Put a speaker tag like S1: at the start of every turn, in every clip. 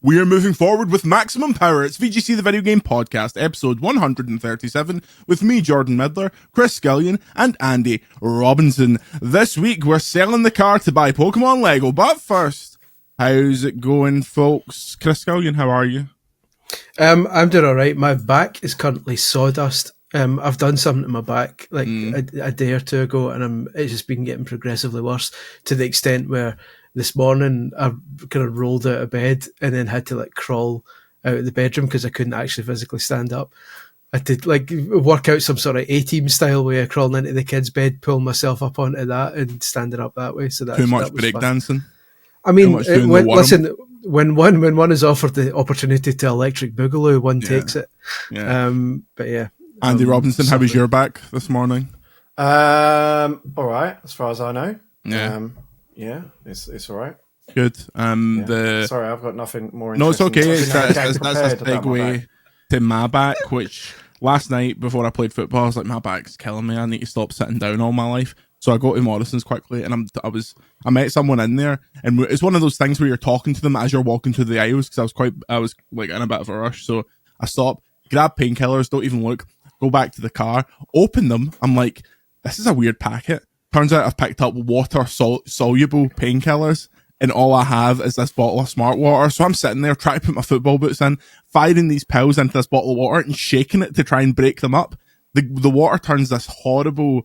S1: We are moving forward with maximum power. It's VGC, the video game podcast, episode 137, with me, Jordan Midler, Chris Skillion, and Andy Robinson. This week, we're selling the car to buy Pokemon Lego. But first, how's it going, folks? Chris Skillion, how are you?
S2: I'm doing all right. My back is currently sawdust. I've done something to my back like a day or two ago, and it's just been getting progressively worse to the extent where this morning I kind of rolled out of bed and then had to like crawl out of the bedroom because I couldn't actually physically stand up. I did like work out some sort of A-team style way of crawling into the kid's bed, pulling myself up onto that and standing up that way. So that's
S1: too much breakdancing.
S2: I mean, when one is offered the opportunity to electric boogaloo, one takes it.
S1: Yeah.
S2: But yeah.
S1: Andy Robinson, how was your back this morning?
S3: All right, as far as I know.
S1: Yeah.
S3: Yeah, it's all right.
S1: Good.
S3: Sorry, I've got nothing more interesting.
S1: No, it's okay. That's a
S3: segue
S1: segue to my back, which last night before I played football, I was like, my back's killing me. I need to stop sitting down all my life. So I go to Morrison's quickly, and I met someone in there, and it's one of those things where you're talking to them as you're walking through the aisles, because I was like in a bit of a rush. So I stop, grab painkillers, don't even look, go back to the car, open them. I'm like, this is a weird packet. Turns out I've picked up water soluble painkillers, and all I have is this bottle of smart water. So I'm sitting there trying to put my football boots in, firing these pills into this bottle of water and shaking it to try and break them up. The water turns this horrible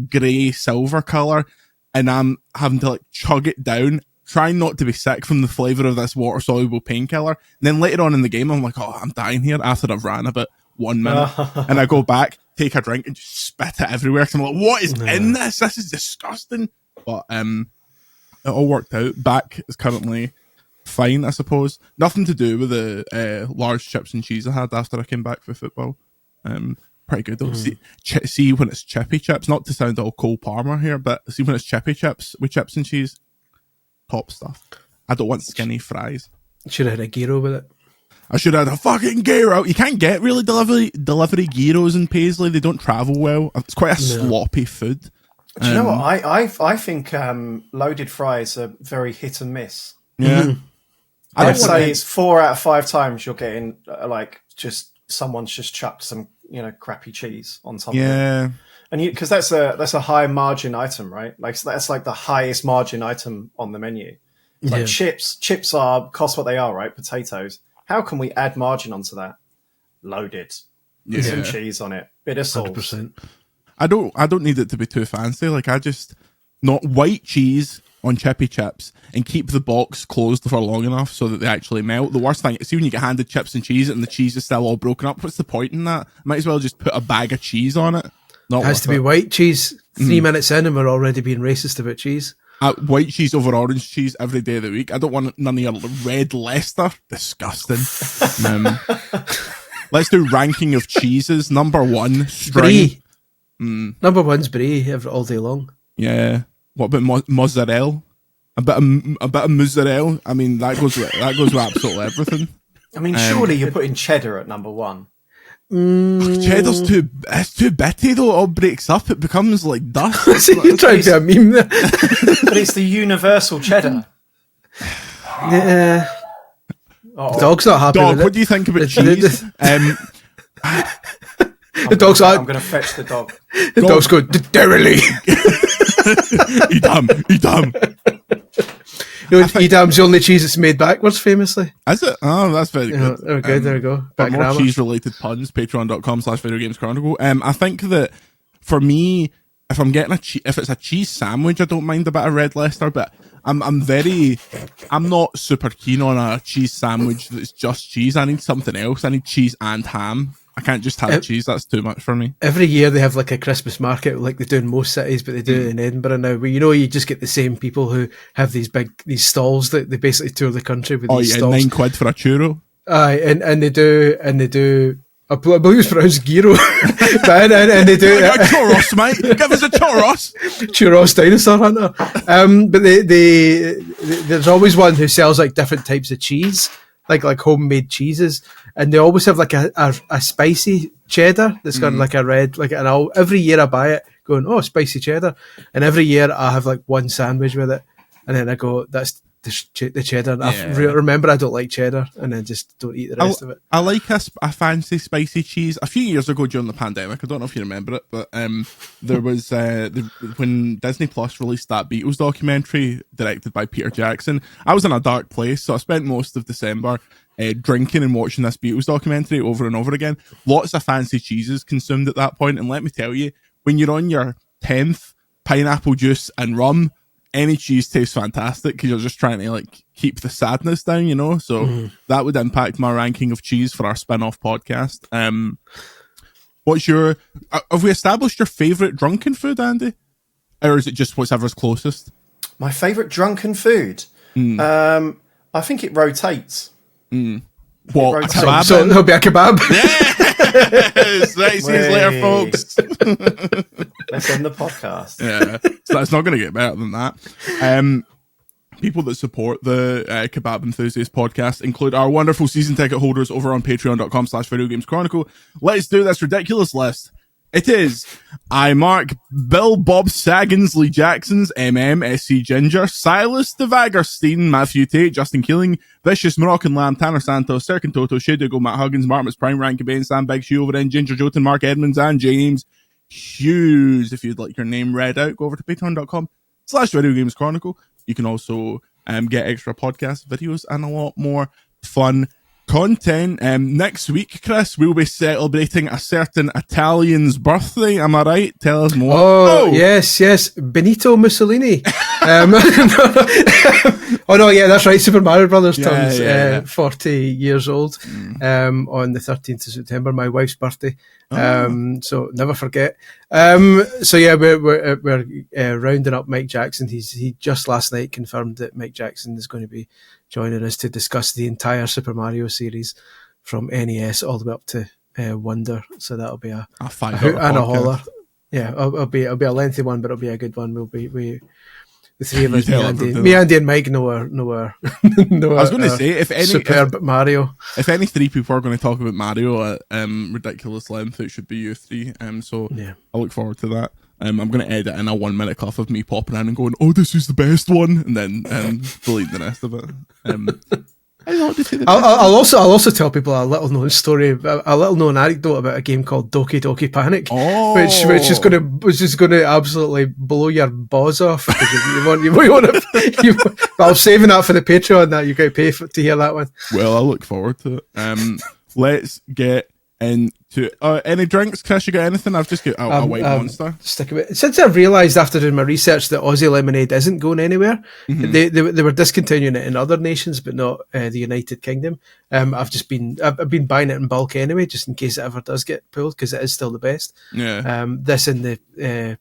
S1: grey silver color, and I'm having to like chug it down, trying not to be sick from the flavour of this water soluble painkiller. And then later on in the game, I'm like, oh, I'm dying here after I've ran about 1 minute. And I go back, take a drink, and just spit it everywhere. So I'm like, what is in this? This is disgusting. But it all worked out. Back is currently fine, I suppose. Nothing to do with the large chips and cheese I had after I came back for football. Pretty good though. See when it's chippy chips, not to sound all Cole Palmer here, but see when it's chippy chips with chips and cheese, top stuff. I don't want skinny fries.
S2: Should have had a gyro with it.
S1: I should have had a fucking gyro. You can't get really delivery gyros in Paisley. They don't travel well. It's quite a sloppy food.
S3: Do you know what? I think loaded fries are very hit and miss.
S1: Yeah.
S3: I'd say it's 4 out of 5 times you're getting someone's just chucked some crappy cheese on something.
S1: Yeah.
S3: And because that's a high margin item, right? Like that's like the highest margin item on the menu. It's like chips cost what they are, right? Potatoes. How can we add margin onto that? Loaded. Put some cheese on it. Bit of salt.
S2: 100%.
S1: I don't need it to be too fancy. Like not white cheese on chippy chips and keep the box closed for long enough so that they actually melt. The worst thing, see when you get handed chips and cheese and the cheese is still all broken up, what's the point in that? Might as well just put a bag of cheese on it.
S2: It has to be white cheese. 3 minutes in and we're already being racist about cheese.
S1: White cheese over orange cheese every day of the week. I don't want none of your red Leicester. Disgusting. Let's do ranking of cheeses. Number 1,
S2: Brie. Number 1's Brie all day long.
S1: Yeah. What about mozzarella? A bit of mozzarella. I mean, that goes with absolutely everything.
S3: I mean, surely you're putting cheddar at number 1.
S1: Cheddar's too bitty though. It all breaks up. It becomes like dust.
S2: So you're trying to do a meme there.
S3: But it's the universal cheddar.
S2: Yeah. The dog's not happy with it.
S1: What do you think about cheese?
S2: The dog's like,
S3: I'm going to fetch the dog.
S2: The dog's going, Derrily.
S1: Edam.
S2: Edam's the only cheese that's made backwards, famously.
S1: Is it? Oh, that's very good.
S2: There we go.
S1: For more cheese-related puns, patreon.com/videogameschronicle. I think that for me, if I'm getting if it's a cheese sandwich, I don't mind a bit of red Leicester, but I'm not super keen on a cheese sandwich that's just cheese. I need something else. I need cheese and ham. I can't just have cheese. That's too much for me.
S2: Every year they have like a Christmas market like they do in most cities, but they do it in Edinburgh now. But you just get the same people who have these stalls that they basically tour the country with these stalls.
S1: £9 for a churro.
S2: Aye, and they do. I believe it's pronounced gyro. and they do
S1: a churros, mate. Give us a churros.
S2: Churros dinosaur hunter. But there's always one who sells like different types of cheese, like homemade cheeses, and they always have like a spicy cheddar that's got like a red, and every year I buy it, going, oh, spicy cheddar, and every year I have like one sandwich with it, and then I go, that's the cheddar. Remember, I don't like cheddar, and then just don't eat the rest of it.
S1: I like a fancy spicy cheese. A few years ago during the pandemic, I don't know if you remember it, but there was when Disney Plus released that Beatles documentary directed by Peter Jackson. I was in a dark place, so I spent most of December drinking and watching this Beatles documentary over and over again. Lots of fancy cheeses consumed at that point, and let me tell you, when you're on your 10th pineapple juice and rum, any cheese tastes fantastic because you're just trying to like keep the sadness down, you know. So that would impact my ranking of cheese for our spin-off podcast. What's your? Have we established your favorite drunken food, Andy, or is it just whatever's closest?
S3: My favorite drunken food. I think it rotates.
S1: What?
S3: It
S1: Kebab?
S2: So it'll be a kebab.
S1: Yes! Right, see you later, folks.
S3: Let's end the podcast.
S1: Yeah, so that's not going to get better than that. People that support the Kebab Enthusiast podcast include our wonderful season ticket holders over on patreon.com/Video Games Chronicle. Let's do this ridiculous list. It is I Mark, Bill Bob Saggins, Lee Jacksons, SC Ginger, Silas De Vagerstein, Matthew Tate, Justin Keeling, Vicious Moroccan Lamb, Tanner Santos, Serkin Toto, Shadow, Matt Huggins, Marmus Prime, Rankin Bain, Sam Big Shoe over in Ginger Jotun, Mark Edmonds, and James Hughes. If you'd like your name read out, go over to patreon.com/Video Games Chronicle. You can also get extra podcast videos and a lot more fun content. Next week, Chris, we'll be celebrating a certain Italian's birthday. Am I right? Tell us more.
S2: Oh, yes. Benito Mussolini. Oh no, yeah, that's right. Super Mario Brothers turns 40 years old on the 13th of September, my wife's birthday. So never forget. So yeah, we're rounding up Mike Jackson. He just last night confirmed that Mike Jackson is going to be joining us to discuss the entire Super Mario series from NES all the way up to Wonder. So that'll be a hoot and a holler. Yeah, it'll be a lengthy one, but it'll be a good one. The three of us, me, Andy, and Mike know our I was
S1: going to say,
S2: if Mario.
S1: If any three people are going to talk about Mario at ridiculous length, it should be you three. So yeah. I look forward to that. I'm going to edit in a 1 minute clip of me popping in and going, "Oh, this is the best one," and then delete the rest of it.
S2: I'll also tell people a little known story, a little known anecdote about a game called Doki Doki Panic, which is going to absolutely blow your balls off. I'm saving that for the Patreon. That you got to pay to hear that one.
S1: Well, I look forward to it. Let's get into any drinks. Chris, you got anything? I've just got a white monster. Stick with it.
S2: Since I've realised after doing my research that Aussie lemonade isn't going anywhere, they were discontinuing it in other nations, but not the United Kingdom. I've been buying it in bulk anyway, just in case it ever does get pulled, because it is still the best.
S1: Yeah.
S2: This and the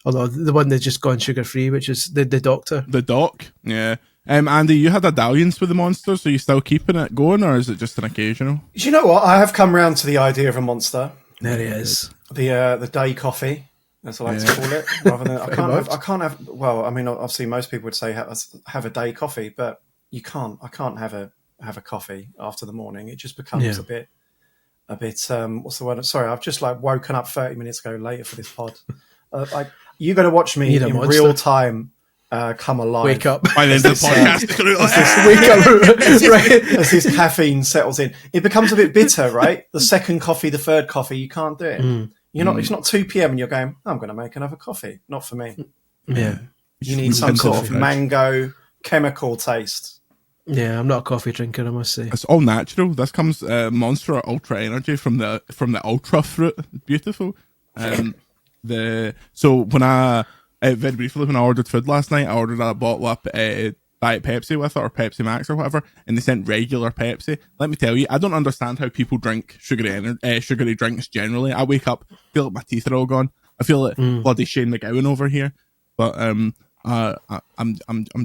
S2: although the one that's just gone sugar free, which is the Doctor.
S1: The Doc. Yeah. Andy, you had a dalliance with the monsters, so you still keeping it going, or is it just an occasional?
S3: Do you know what? I have come round to the idea of a monster.
S2: There he is.
S3: The day coffee, as I like to call it. Rather than I can't have. Well, I mean, obviously, most people would say have a day coffee, but you can't. I can't have a coffee after the morning. It just becomes a bit. What's the word? Sorry, I've just woken up 30 minutes ago later for this pod. You got to watch me in real time. Come alive.
S2: Wake up.
S1: By the end of the podcast.
S2: Wake up.
S3: As this caffeine settles in. It becomes a bit bitter, right? The second coffee, the third coffee, you can't do it. It's not 2 p.m. and you're going, I'm going to make another coffee. Not for me.
S2: Yeah.
S3: You need some sort of mango chemical taste.
S2: Yeah, I'm not a coffee drinker, I must say.
S1: It's all natural. This comes Monster Ultra Energy from the Ultra fruit. Beautiful. So when very briefly, when I ordered food last night, I ordered a bottle up Diet Pepsi with it, or Pepsi Max or whatever, and they sent regular Pepsi. Let me tell you, I don't understand how people drink sugary drinks generally. I wake up, feel like my teeth are all gone. I feel like bloody Shane McGowan over here. But I'm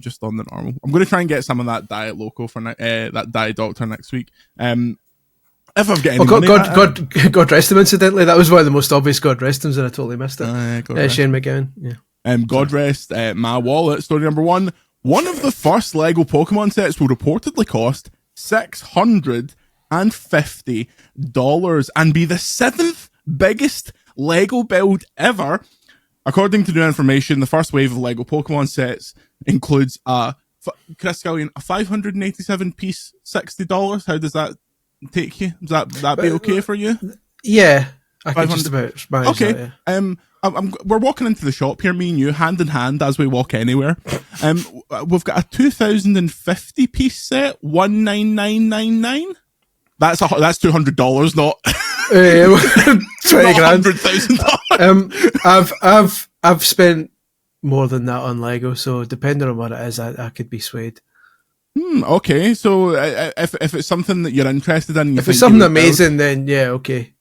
S1: just on the normal. I'm going to try and get some of that Diet Loco for that Diet Doctor next week. If I've got any money,
S2: God rest him. Incidentally, that was one of the most obvious God rest hims, and I totally missed it. Shane McGowan. Yeah.
S1: God rest my wallet. Story number one. One of the first Lego Pokemon sets will reportedly cost $650 and be the 7th biggest Lego build ever. According to new information, the first wave of Lego Pokemon sets includes a Chris Gillian, a 587 piece, $60. How does that take you? Does that be okay for you?
S2: Yeah, I could just about manage
S1: okay.
S2: that, yeah.
S1: We're walking into the shop here, me and you, hand in hand as we walk anywhere. We've got a 2050 piece set, 19999. That's $200, not
S2: $20,000. I've spent more than that on Lego, so depending on what it is, I could be swayed.
S1: Okay, so if it's something that you're interested in,
S2: if it's something amazing, then yeah, okay.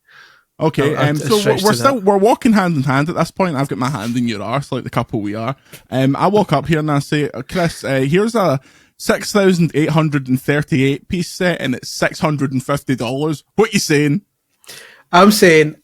S1: Okay, so we're walking hand in hand at this point. I've got my hand in your arse like the couple we are. I walk up here and I say, Chris, here's a 6,838 piece set and it's $650. What you saying?
S2: I'm saying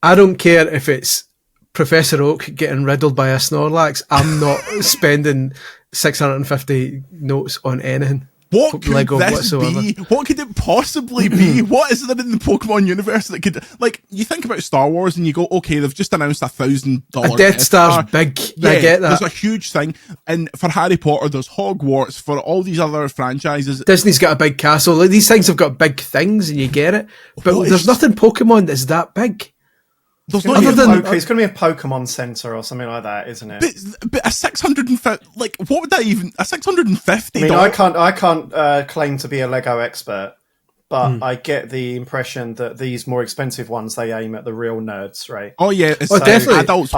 S2: I don't care if it's Professor Oak getting riddled by a Snorlax. I'm not spending 650 notes on anything.
S1: What could
S2: Lego
S1: this
S2: whatsoever.
S1: be? What could it possibly be? What is there in the Pokemon universe that could, like, you think about Star Wars and you go, okay, they've just announced $1,000
S2: a Death Star's big.
S1: Yeah,
S2: I get that.
S1: There's a huge thing. And for Harry Potter, there's Hogwarts. For all these other franchises,
S2: Disney's got a big castle. Like, these things have got big things and you get it. But there's nothing Pokemon that's that big.
S3: It's going to be a Pokemon Center or something like that, isn't it?
S1: But a 650, like, what would that even, a 650?
S3: I mean, I can't claim to be a Lego expert, but I get the impression that these more expensive ones, they aim at the real nerds, right?
S1: Oh yeah,
S2: definitely.
S1: Adults.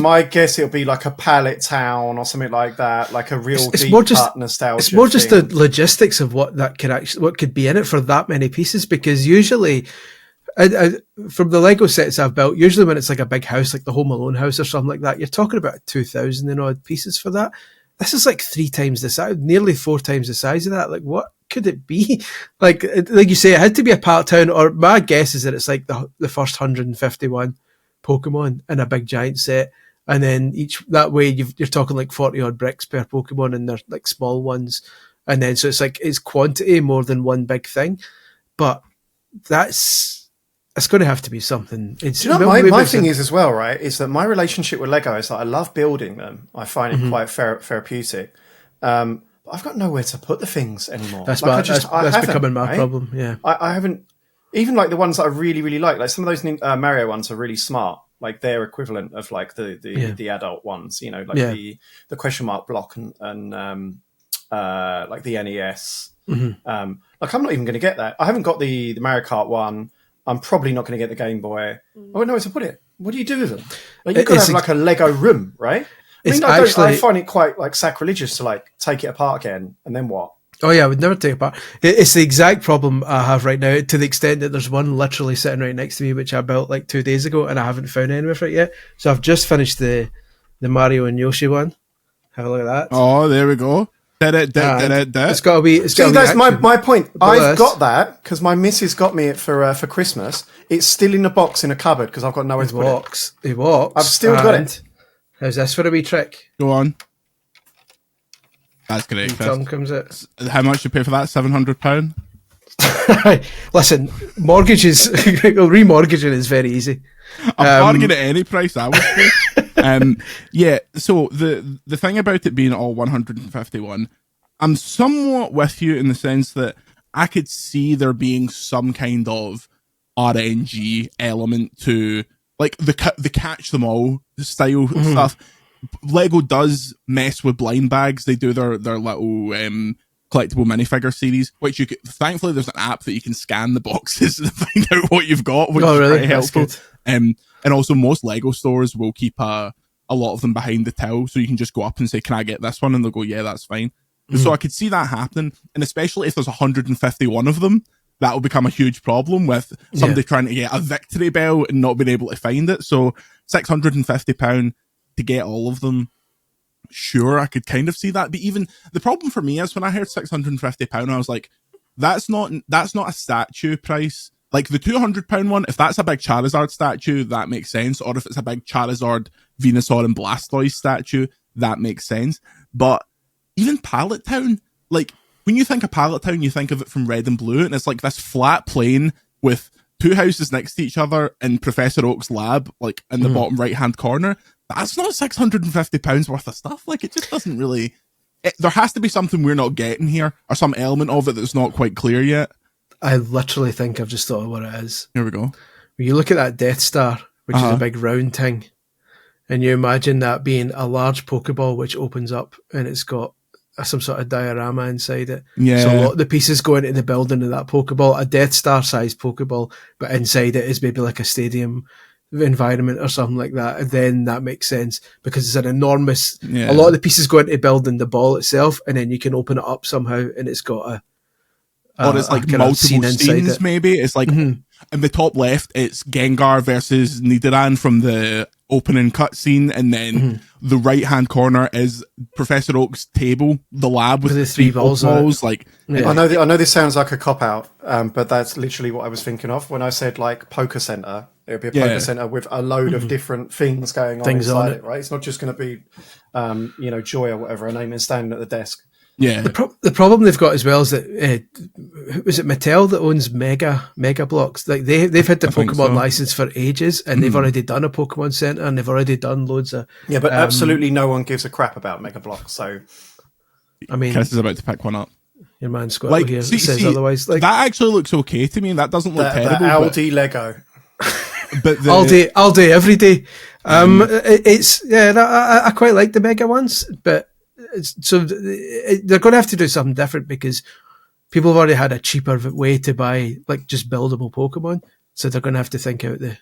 S3: My guess it'll be like a Pallet Town or something like that, like a real deep cut nostalgia.
S2: It's more just the logistics of what could be in it for that many pieces, because usually, from the Lego sets I've built, usually when it's like a big house, like the Home Alone house or something like that, you're talking about 2,000 and odd pieces for that. This is like 3 times the size, nearly 4 times the size of that. Like, what could it be? Like you say, it had to be a Pallet Town, or my guess is that it's like the first 151 Pokemon in a big giant set. And then that way you're talking like 40 odd bricks per Pokemon, and they're like small ones. And then, so it's quantity more than one big thing. But it's going to have to be something.
S3: Do you know, my thing is as well, right, is that my relationship with Lego is that I love building them. I find it quite therapeutic. But I've got nowhere to put the things anymore.
S2: That's becoming my problem, yeah.
S3: I haven't, even like the ones that I really, really like some of those Mario ones are really smart. Like their equivalent of like the adult ones, you know, like the question mark block and like the NES. Like I'm not even going to get that. I haven't got the Mario Kart one. I'm probably not going to get the Game Boy. I won't know where to put it. What do you do with them? Like, you've got to have like a Lego room, right? I mean, I find it quite like sacrilegious to like take it apart again, and then what?
S2: Oh yeah, I would never take it apart. It's the exact problem I have right now, to the extent that there's one literally sitting right next to me, which I built like 2 days ago, and I haven't found anywhere for it yet. So I've just finished the Mario and Yoshi one. Have a look at that.
S1: Oh, there we go.
S2: It's got to be.
S3: See, that's my point. I've got that because my missus got me it for Christmas. It's still in a box in a cupboard because I've got nowhere to put it.
S2: It walks.
S3: I've still got it.
S2: How's this for a wee trick?
S1: Go on. That's great.
S2: Tongue comes out.
S1: How much you pay for that? £700?
S2: Listen, mortgages, remortgaging is very easy.
S1: I'm bargaining at any price I would pay. Yeah, so the thing about it being all 151, I'm somewhat with you in the sense that I could see there being some kind of RNG element to like the catch them all style stuff. Lego does mess with blind bags. They do their little collectible minifigure series, which thankfully there's an app that you can scan the boxes to find out what you've got, which is very helpful. And also most Lego stores will keep a lot of them behind the till, so you can just go up and say, can I get this one? And they'll go, yeah, that's fine. So I could see that happening, and especially if there's 151 of them, that will become a huge problem with somebody trying to get a victory bell and not being able to find it. So £650 to get all of them, sure, I could kind of see that. But even the problem for me is when I heard £650, I was like, that's not a statue price. Like the £200 one, if that's a big Charizard statue, that makes sense. Or if it's a big Charizard, Venusaur and Blastoise statue, that makes sense. But even Pallet Town, like when you think of Pallet Town, you think of it from Red and Blue, and it's like this flat plane with 2 houses next to each other in Professor Oak's lab, like in the bottom right hand corner. That's not £650 worth of stuff. Like it just doesn't really there has to be something we're not getting here, or some element of it that's not quite clear yet.
S2: I literally think I've just thought of what it is.
S1: Here we go.
S2: When you look at that Death Star, which is a big round thing, and you imagine that being a large Pokeball which opens up and it's got some sort of diorama inside it.
S1: Yeah.
S2: So a lot of the pieces go into the building of that Pokeball, a Death Star sized Pokeball, but inside it is maybe like a stadium environment or something like that. And then that makes sense because it's an enormous, a lot of the pieces go into building the ball itself, and then you can open it up somehow and it's got
S1: or it's like multiple scenes, maybe. It's like in the top left, it's Gengar versus Nidoran from the opening cutscene, and then the right hand corner is Professor Oak's table, the lab with
S2: the three balls.
S3: Like, I know this sounds like a cop out, but that's literally what I was thinking of when I said like Poker Center. It would be a poker center with a load of different things going on inside it, right? It's not just going to be, Joy or whatever her name is standing at the desk.
S1: Yeah.
S2: The problem they've got as well is that was it Mattel that owns Mega Blocks? Like they've had the Pokemon license for ages, and they've already done a Pokemon Center, and they've already done loads of
S3: but absolutely no one gives a crap about Mega Blocks. So
S2: I mean,
S1: Chris is about to pick one up.
S2: Your man Squirtle here says otherwise. Like
S1: that actually looks okay to me. That doesn't look terrible.
S3: The Aldi Lego.
S1: But
S2: all day, every day. I quite like the Mega ones, but they're going to have to do something different because people have already had a cheaper way to buy like just buildable Pokemon, so they're going to have to think out the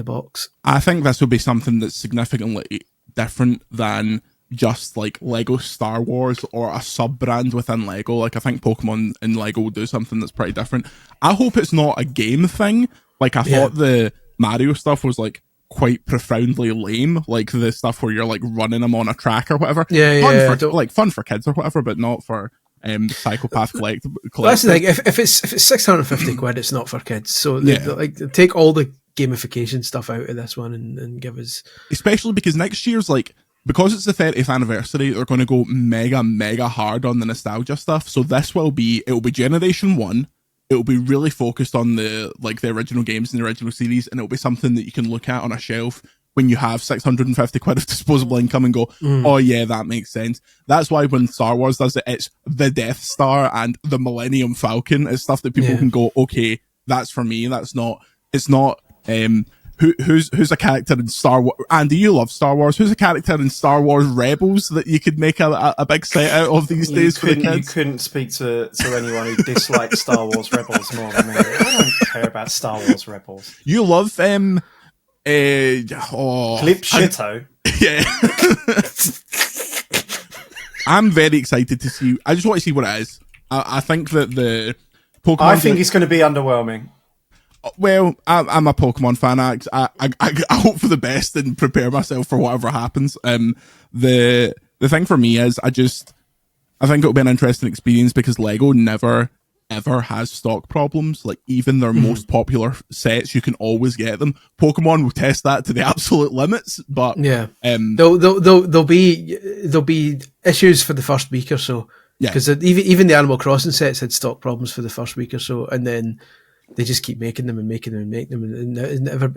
S2: box.
S1: I think this will be something that's significantly different than just like Lego Star Wars or a sub brand within Lego. Like I think Pokemon and Lego will do something that's pretty different. I hope it's not a game thing. Like I thought the Mario stuff was like quite profoundly lame, like the stuff where you're like running them on a track or whatever. Fun for kids or whatever, but not for psychopath collect.
S2: That's the thing. If it's £650, it's not for kids. So take all the gamification stuff out of this one and give us.
S1: Especially because next year's because it's the 30th anniversary, they're going to go mega hard on the nostalgia stuff. So it'll be Generation 1. It'll be really focused on the original games and the original series, and it'll be something that you can look at on a shelf when you have 650 quid of disposable income and go, oh yeah, that makes sense. That's why when Star Wars does it, it's the Death Star and the Millennium Falcon. It's stuff that people can go, okay, that's for me. It's not who's a character in Star Wars? Andy, you love Star Wars. Who's a character in Star Wars Rebels that you could make a big set out of these days for the kids?
S3: You couldn't speak to anyone who dislikes Star Wars Rebels more than me. I don't care about Star Wars Rebels.
S1: You love
S3: Clip Shitto.
S1: Yeah. I'm very excited to see. I just want to see what it is. I think that the Pokemon.
S3: I think it's going to be underwhelming.
S1: Well, I'm a Pokemon fan. I hope for the best and prepare myself for whatever happens. The thing for me is I think it'll be an interesting experience because Lego never ever has stock problems. Like even their most popular sets, you can always get them. Pokemon will test that to the absolute limits, but
S2: there'll be issues for the first week or so. Because even the Animal Crossing sets had stock problems for the first week or so, and then they just keep making them, and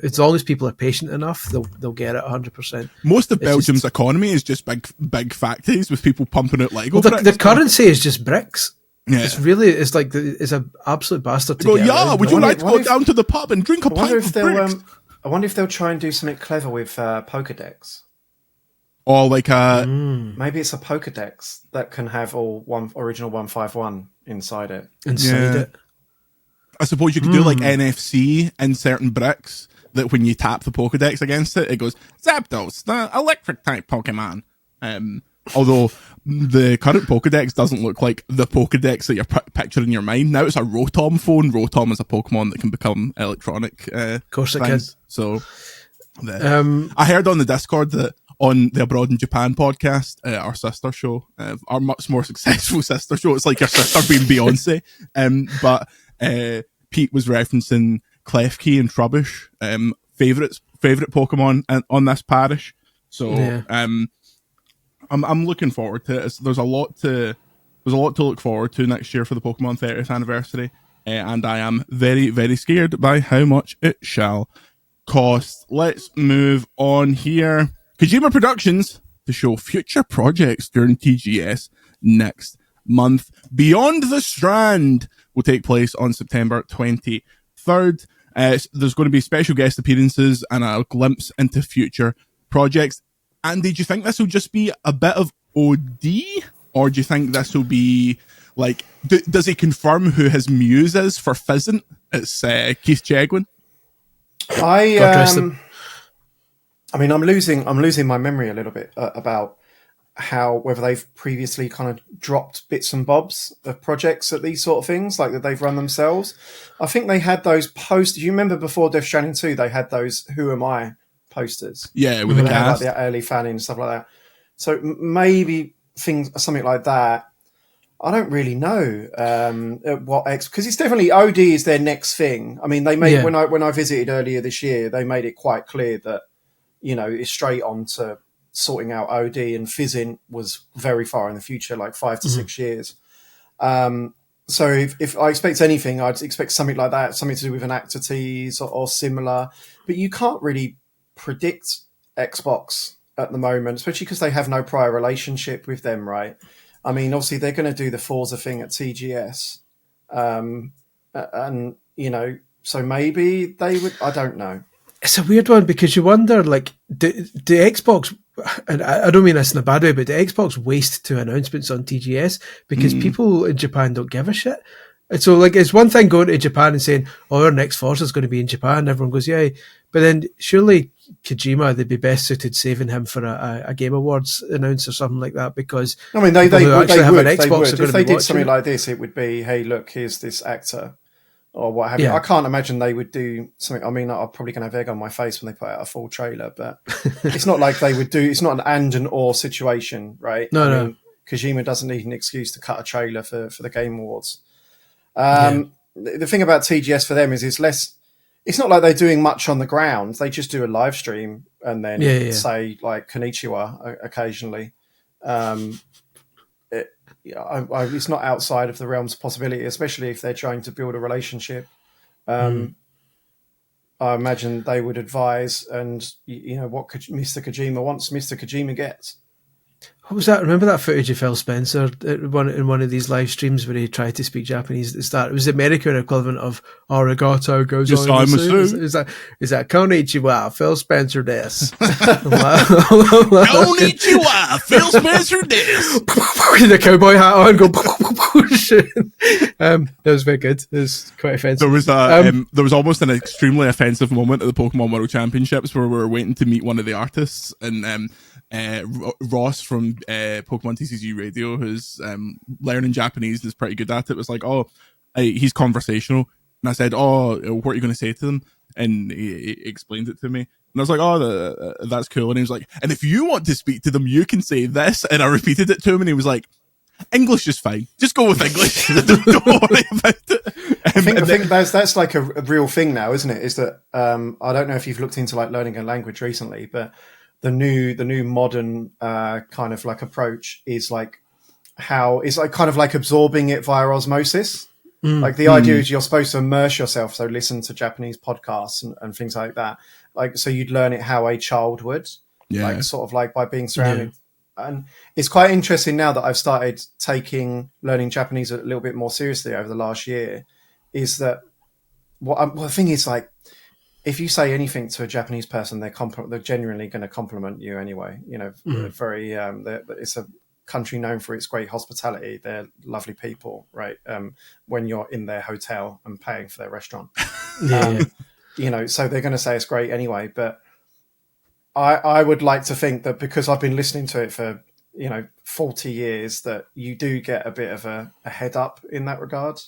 S2: as long as people are patient enough, they'll get it 100%.
S1: Most of Belgium's economy is just big factories with people pumping out Lego.
S2: Well, the currency is just bricks.
S1: Yeah.
S2: It's an absolute bastard to get around.
S1: Would you like to go down to the pub and drink a pint of bricks?
S3: I wonder if they'll try and do something clever with Pokedex.
S1: Or like
S3: maybe it's a Pokedex that can have all original 151 inside it.
S2: It.
S1: I suppose you could do like NFC in certain bricks that when you tap the Pokedex against it, it goes, Zapdos, the electric type Pokemon. Although the current Pokedex doesn't look like the Pokedex that you're picturing in your mind. Now it's a Rotom phone. Rotom is a Pokemon that can become electronic.
S2: Of course it can.
S1: So I heard on the Discord that on the Abroad in Japan podcast, our sister show, our much more successful sister show, it's like your sister being Beyonce. But Pete was referencing Klefki and Trubbish, favorite Pokemon on this parish. So I'm looking forward to it. There's a lot to look forward to next year for the Pokemon 30th anniversary, and I am very, very scared by how much it shall cost. Let's move on here. Kojima Productions to show future projects during TGS next month. Beyond the Strand will take place on September 23rd. There's going to be special guest appearances and a glimpse into future projects. Andy, do you think this will just be a bit of OD? Or do you think this will be like, does he confirm who his muse is for Fizzant? It's Keith Chegwin.
S3: I mean, I'm losing my memory a little bit about whether they've previously kind of dropped bits and bobs of projects at these sort of things, like that they've run themselves. I think they had those posters. You remember before Death Stranding 2, they had those Who Am I posters.
S1: Yeah, with the cast.
S3: Like the early fanning and stuff like that. So maybe something like that. I don't really know because it's definitely OD is their next thing. I mean, they made when I visited earlier this year, they made it quite clear that, you know, it's straight on to sorting out OD, and Fizzing was very far in the future, like 5 to 6 years. So if I expect anything, I'd expect something like that, something to do with an actor tease or similar. But you can't really predict Xbox at the moment, especially because they have no prior relationship with them, right? I mean, obviously they're going to do the Forza thing at TGS, and you know, so maybe they would. I don't know.
S2: It's a weird one because you wonder, like, do Xbox, and I don't mean this in a bad way, but do Xbox waste 2 announcements on TGS because people in Japan don't give a shit? And so, like, it's one thing going to Japan and saying, "Oh, our next Forza is going to be in Japan." Everyone goes, "Yay!" But then surely Kojima, they'd be best suited saving him for a Game Awards announce or something like that, because
S3: I mean, they would. If they did something like this, it would be, "Hey, look, here's this actor." Or what have you. I can't imagine they would do something. I mean, I'm probably going to have egg on my face when they put out a full trailer, but it's not like they would do. It's not an and or situation, right?
S2: No.
S3: Kojima doesn't need an excuse to cut a trailer for the Game Awards. The thing about TGS for them is it's less. It's not like they're doing much on the ground. They just do a live stream and then say like Konnichiwa occasionally. It's not outside of the realms of possibility, especially if they're trying to build a relationship. I imagine they would advise, and you know what Mr. Kojima wants, Mr. Kojima gets.
S2: What was that? Remember that footage of Phil Spencer in one of these live streams where he tried to speak Japanese at the start? It was the American equivalent of "Arigato" goes on. Is that "Konnichiwa, Phil Spencer des"?
S1: Konnichiwa, Phil Spencer des.
S2: The cowboy hat on, go. That was very good. It was quite offensive.
S1: There was almost an extremely offensive moment at the Pokemon World Championships where we were waiting to meet one of the artists, and Ross from Pokemon TCG Radio, who's learning Japanese and is pretty good at it, was like, "Oh, he's conversational," and I said, "Oh, what are you going to say to them?" And he explained it to me, and I was like, "Oh, that's cool." And he was like, "And if you want to speak to them, you can say this." And I repeated it to him, and he was like, "English is fine. Just go with English. Don't worry about it."
S3: I think that's like a real thing now, isn't it? Is that I don't know if you've looked into like learning a language recently, but the new modern kind of like approach is like how it's like kind of like absorbing it via osmosis. Like the idea is you're supposed to immerse yourself, so listen to Japanese podcasts and things like that. Like so you'd learn it how a child would, like sort of like by being surrounded. And it's quite interesting now that I've started learning Japanese a little bit more seriously over the last year. Is that the thing is, like, if you say anything to a Japanese person, they're genuinely going to compliment you anyway. You know, very. It's a country known for its great hospitality. They're lovely people, right? When you're in their hotel and paying for their restaurant, you know, so they're going to say it's great anyway. But I would like to think that because I've been listening to it for 40 years, that you do get a bit of a head up in that regard.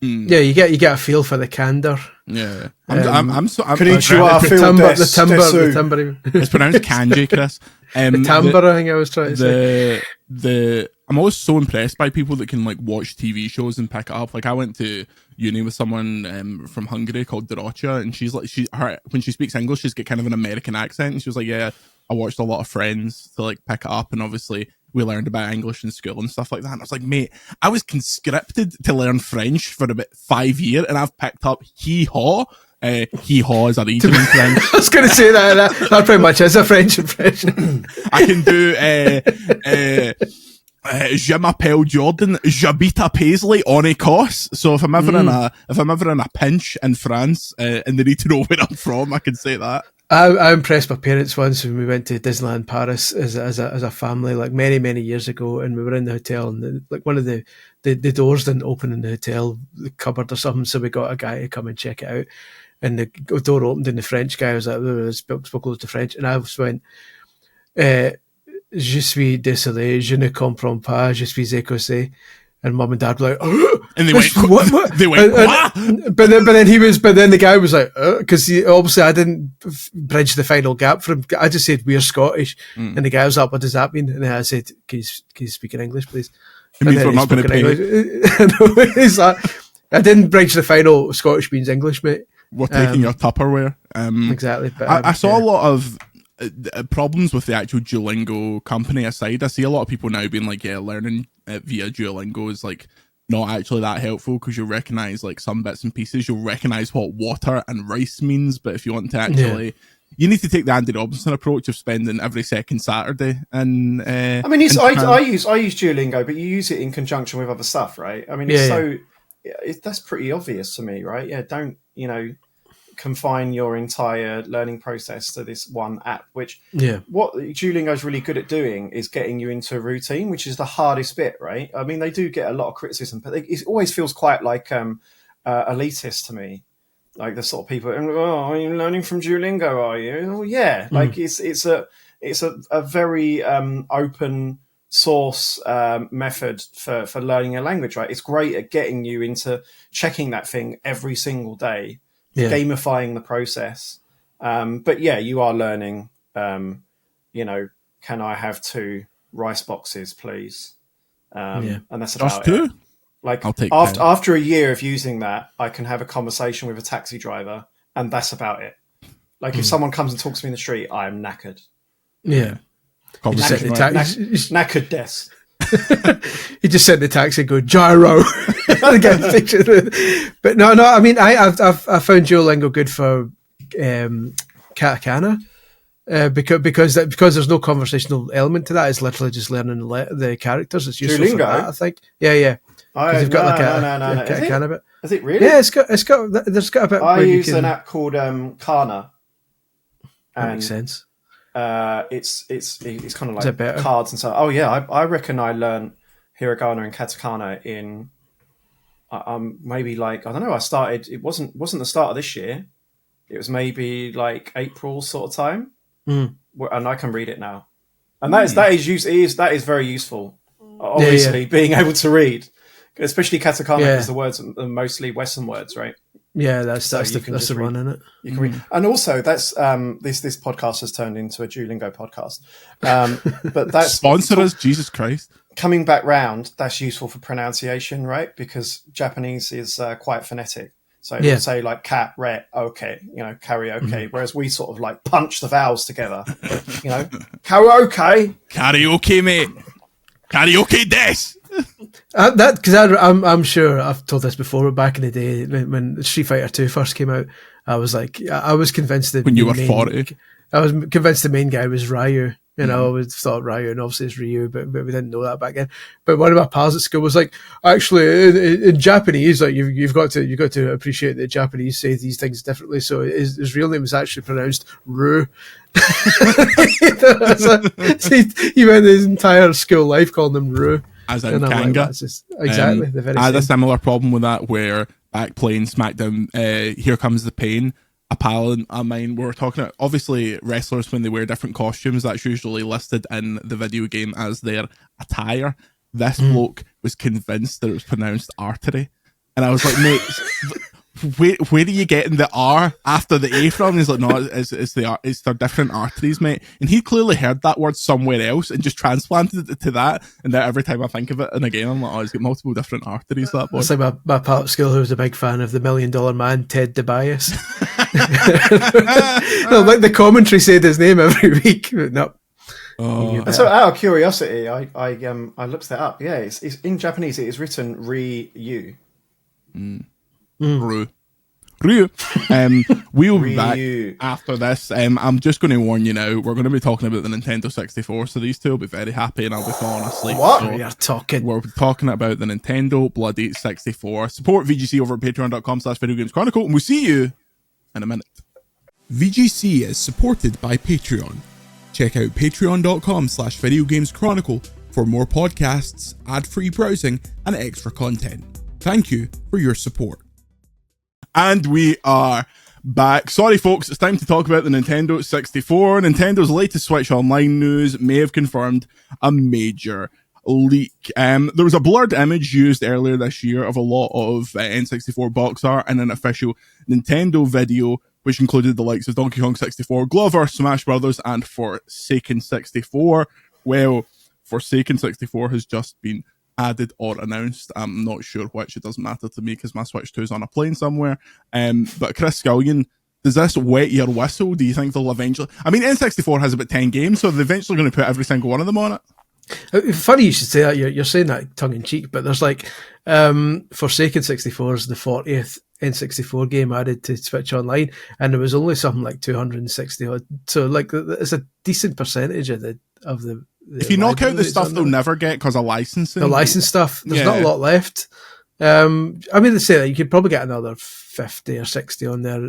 S2: Yeah, you get a feel for the candor.
S1: Yeah,
S3: Konnichiwa,
S2: the timbre.
S1: It's pronounced kanji, Chris.
S2: The timbre, I think I was trying to say.
S1: I'm always so impressed by people that can like watch TV shows and pick it up. Like I went to uni with someone from Hungary called Dorocha, and she's like when she speaks English, she's got kind of an American accent. And she was like, "Yeah, I watched a lot of Friends to like pick it up, and obviously we learned about English in school and stuff like that." And I was like, "Mate, I was conscripted to learn French for about 5 years, and I've picked up hee haw hee haw is a region in French.
S2: I was going to say that pretty much is a French impression.
S1: I can do je m'appelle Jordan, j'habite à Paisley on Écosse. So if I'm ever in a pinch in France and they need to know where I'm from, I can say that.
S2: I impressed my parents once when we went to Disneyland Paris as a family, like many years ago, and we were in the hotel, and like one of the doors didn't open in the hotel, the cupboard or something, so we got a guy to come and check it out, and the door opened, and the French guy was like, spoke loads of French, and I just went, je suis désolé, je ne comprends pas, je suis écossais. And mum and dad were like, oh,
S1: and they went, what? They went, what?
S2: But then the guy was like, because obviously I didn't bridge the final gap for him. I just said, we're Scottish. And the guy was like, what does that mean? And then I said, can you speak in English, please?
S1: It means we're not going to pay.
S2: He's like, I didn't bridge the final. Scottish means English, mate.
S1: We're taking your Tupperware.
S2: Exactly. But,
S1: I saw a lot of problems with the actual Duolingo company aside. I see a lot of people now being like, yeah, learning via Duolingo is like not actually that helpful because you'll recognize like some bits and pieces. You'll recognize what water and rice means, but if you want to actually, you need to take the Andy Robinson approach of spending every second Saturday. And
S3: I mean, I use Duolingo, but you use it in conjunction with other stuff, right? I mean, that's pretty obvious to me, right? Yeah, don't confine your entire learning process to this one app, which what Duolingo is really good at doing is getting you into a routine, which is the hardest bit, right? I mean, they do get a lot of criticism, but it always feels quite like elitist to me, like the sort of people, are you learning from Duolingo, are you? Oh yeah, like it's a very open source method for learning a language, right? It's great at getting you into checking that thing every single day, gamifying the process. But yeah, you are learning, can I have 2 rice boxes, please? And that's about it. Like after a year of using that, I can have a conversation with a taxi driver, and that's about it. Like if someone comes and talks to me in the street, I am knackered.
S2: Yeah.
S3: Knackered desk.
S2: He just sent the taxi and go gyro. But no. I mean, I found Duolingo good for katakana because there's no conversational element to that. It's literally just learning the characters. It's useful for that, I think. Yeah. You've got a katakana bit. Is
S3: it really?
S2: Yeah, there's got a bit.
S3: I use an app called Kana.
S2: That makes sense.
S3: It's kind of like cards and so. Oh yeah, I reckon I learned hiragana and katakana in maybe like, I don't know. I started. It wasn't the start of this year. It was maybe like April sort of time, and I can read it now. And that is very useful. Obviously, being able to read, especially katakana, because the words are mostly Western words, right?
S2: Yeah, that's the one, isn't it?
S3: You can read, and also that's this podcast has turned into a Duolingo podcast. But that's
S1: sponsor us, Jesus Christ.
S3: Coming back round, that's useful for pronunciation, right? Because Japanese is quite phonetic. So you say like cat, re, okay, karaoke. Whereas we sort of like punch the vowels together, karaoke.
S1: Karaoke, mate. Karaoke des.
S2: That because I'm sure I've told this before, but back in the day when Street Fighter 2 first came out, I was convinced that
S1: when you were 40,
S2: I was convinced the main guy was Ryu. I always thought Ryu, and obviously it's Ryu, but we didn't know that back then. But one of my pals at school was like, actually, in Japanese, like you've got to appreciate that Japanese say these things differently. So his real name is actually pronounced Ru. So he went his entire school life calling them Ru.
S1: As in Kanga.
S2: Exactly.
S1: I had a similar problem with that where back playing SmackDown, Here Comes the Pain, a pal of mine, we were talking about, obviously wrestlers when they wear different costumes, that's usually listed in the video game as their attire. This bloke was convinced that it was pronounced artery. And I was like, mate, where are you getting the R after the A from? And he's like, no, it's their different arteries, mate. And he clearly heard that word somewhere else and just transplanted it to that. And now every time I think of it, and again, I'm like, oh, he's got multiple different arteries, that boy.
S2: It's like my pal at school who was a big fan of the $1 Million Man, Ted DeBias. No, like the commentary said his name every week, but no.
S3: And so, out of curiosity, I looked that up. Yeah, it's in Japanese. It is written Ryu.
S1: Ru. Ryu. We'll be
S3: Ryu.
S1: back after this. I'm just going to warn you now, we're going to be talking about the Nintendo 64, so these two will be very happy and I'll be falling asleep.
S3: What?
S1: So
S2: You're talking.
S1: we're talking about the Nintendo bloody 64. Support VGC over at patreon.com/videogames-chronicle, and we'll see you in a minute. VGC is supported by Patreon. Check out patreon.com/videogames-chronicle for more podcasts, ad-free browsing, and extra content. Thank you for your support. And we are back. Sorry, folks, it's time to talk about the Nintendo 64. Nintendo's latest Switch Online news may have confirmed a major leak. There was a blurred image used earlier this year of a lot of N64 box art in an official Nintendo video, which included the likes of Donkey Kong 64, Glover, Smash Brothers, and Forsaken 64. Well, Forsaken 64 has just been added or announced. I'm not sure which. It doesn't matter to me because my Switch 2 is on a plane somewhere. But Chris Scullion, does this wet your whistle? Do you think they'll eventually... I mean, N64 has about 10 games, so they're eventually going to put every single one of them on it.
S2: Funny you should say that. You're saying that tongue-in-cheek, but there's like Forsaken 64 is the 40th N64 game added to Switch Online, and there was only something like 260 odd. So like it's a decent percentage of the
S1: if you knock out the stuff they'll never get because of licensing.
S2: The license stuff, there's not a lot left. I mean, they say that you could probably get another 50 or 60 on there,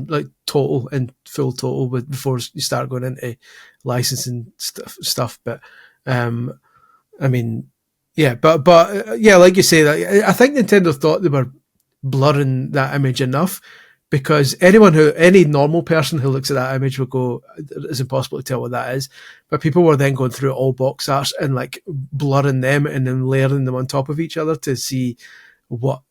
S2: like total and full total, before you start going into licensing stuff. But I mean, yeah, but yeah, like you say, I think Nintendo thought they were blurring that image enough, because any normal person who looks at that image will go, it's impossible to tell what that is. But people were then going through all box arts and like blurring them and then layering them on top of each other to see what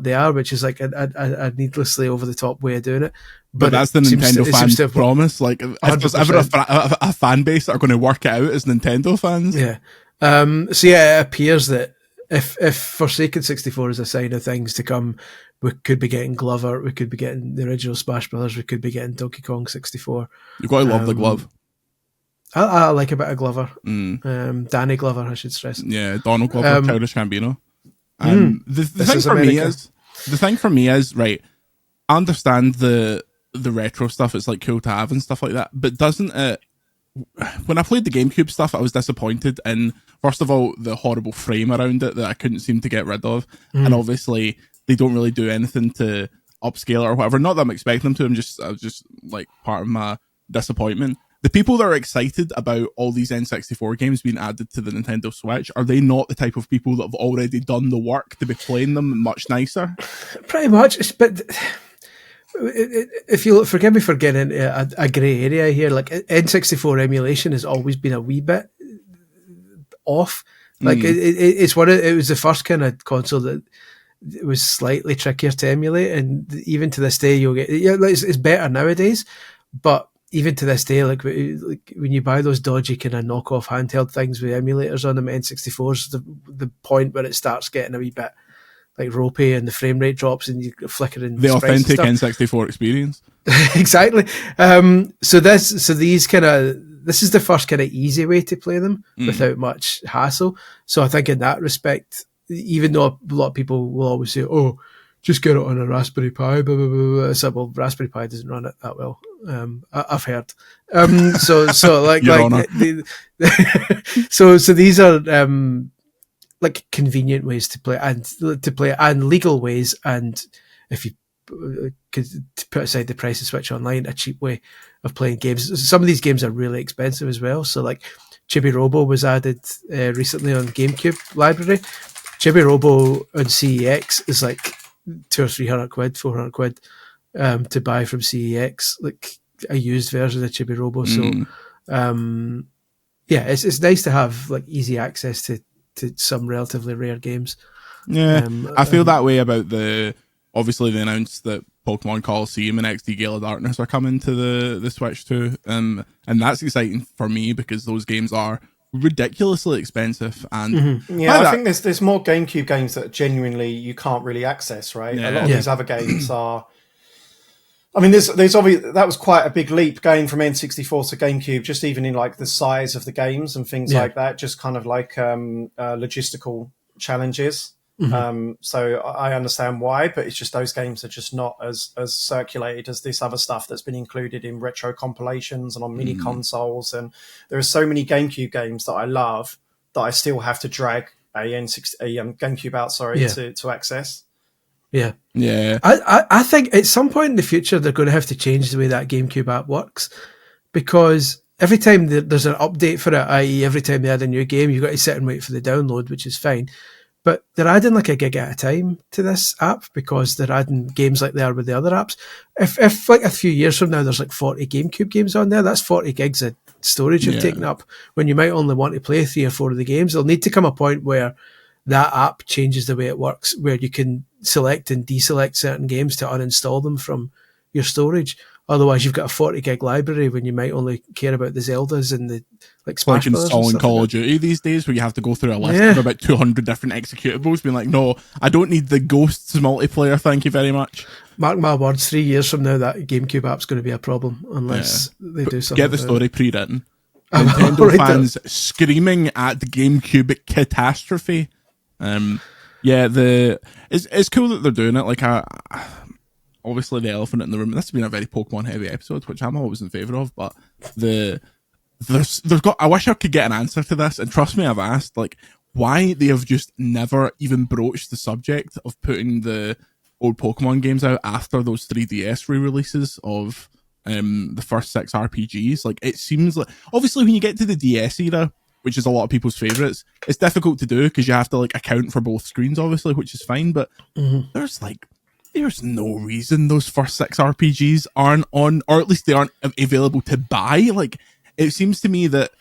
S2: they are, which is like a needlessly over the top way of doing it.
S1: But that's the Nintendo fan promise. Like, if there's ever a fan base that are going to work it out as Nintendo fans.
S2: Yeah. So yeah, it appears that if Forsaken 64 is a sign of things to come, we could be getting Glover, we could be getting the original Smash Brothers, we could be getting Donkey Kong 64.
S1: You've got to love the glove.
S2: I like a bit of Glover. Danny Glover, I should stress.
S1: Yeah, Donald Glover, Childish Gambino. The thing for me is, right, I understand the retro stuff, it's like cool to have and stuff like that, but doesn't it, when I played the GameCube stuff, I was disappointed in, first of all, the horrible frame around it that I couldn't seem to get rid of, and obviously they don't really do anything to upscale it or whatever. Not that I'm expecting them to, I was just like part of my disappointment. The people that are excited about all these N64 games being added to the Nintendo Switch, are they not the type of people that have already done the work to be playing them much nicer?
S2: Pretty much, but if you forgive me for getting into a grey area here, like N64 emulation has always been a wee bit off. Like it was the first kind of console that it was slightly trickier to emulate, and even to this day, you'll get it's better nowadays. But even to this day, like when you buy those dodgy kind of knockoff handheld things with emulators on them, N64's the point where it starts getting a wee bit like ropey and the frame rate drops and you flickering
S1: the authentic N64 experience.
S2: Exactly. So this is the first kind of easy way to play them without much hassle. So I think in that respect, even though a lot of people will always say, "Oh, just get it on a Raspberry Pi," blah, blah, blah, blah. So, well, Raspberry Pi doesn't run it that well. I've heard. So these are like convenient ways to play and legal ways, and if you could put aside the price of Switch Online, a cheap way of playing games. Some of these games are really expensive as well. So like Chibi Robo was added recently on GameCube library. Chibi Robo on CEX is like £200 or £300, £400 to buy from CEX, like a used version of Chibi Robo. So yeah, it's nice to have like easy access to some relatively rare games.
S1: Yeah, I feel that way about obviously they announced that Pokemon Coliseum and XD Gale of Darkness are coming to the Switch too, and that's exciting for me because those games are ridiculously expensive. And
S3: yeah, I think there's more GameCube games that genuinely you can't really access, right?
S1: Yeah.
S3: A lot of these other games are. I mean, there's obviously that was quite a big leap going from N64 to GameCube, just even in like the size of the games and things like that, just kind of like logistical challenges. So I understand why, but it's just those games are just not as circulated as this other stuff that's been included in retro compilations and on mini consoles. And there are so many GameCube games that I love that I still have to drag a GameCube out, to access.
S2: Yeah.
S1: Yeah.
S2: I think at some point in the future, they're going to have to change the way that GameCube app works, because every time there's an update for it, i.e. every time they add a new game, you've got to sit and wait for the download, which is fine. But they're adding like a gig at a time to this app because they're adding games like they are with the other apps. If like a few years from now, there's like 40 GameCube games on there, that's 40 gigs of storage you've taken up when you might only want to play 3 or 4 of the games. There'll need to come a point where that app changes the way it works, where you can select and deselect certain games to uninstall them from your storage. Otherwise, you've got a 40 gig library when you might only care about the Zeldas and the like Smash Brothers.
S1: Installing Call of Duty these days, where you have to go through a list of about 200 different executables, being like, no, I don't need the Ghosts multiplayer, thank you very much.
S2: Mark my words, 3 years from now, that GameCube app's going to be a problem unless they do something.
S1: Get the story pre-written. Nintendo fans screaming at the GameCube catastrophe. It's cool that they're doing it. Like, obviously the elephant in the room. This has been a very Pokemon heavy episode, which I'm always in favour of. But I wish I could get an answer to this. And trust me, I've asked like why they have just never even broached the subject of putting the old Pokemon games out after those 3DS re-releases of the first 6 RPGs. Like, it seems like obviously when you get to the DS era, which is a lot of people's favourites, it's difficult to do because you have to like account for both screens, obviously, which is fine. But there's no reason those first 6 RPGs aren't on, or at least they aren't available to buy. Like, it seems to me that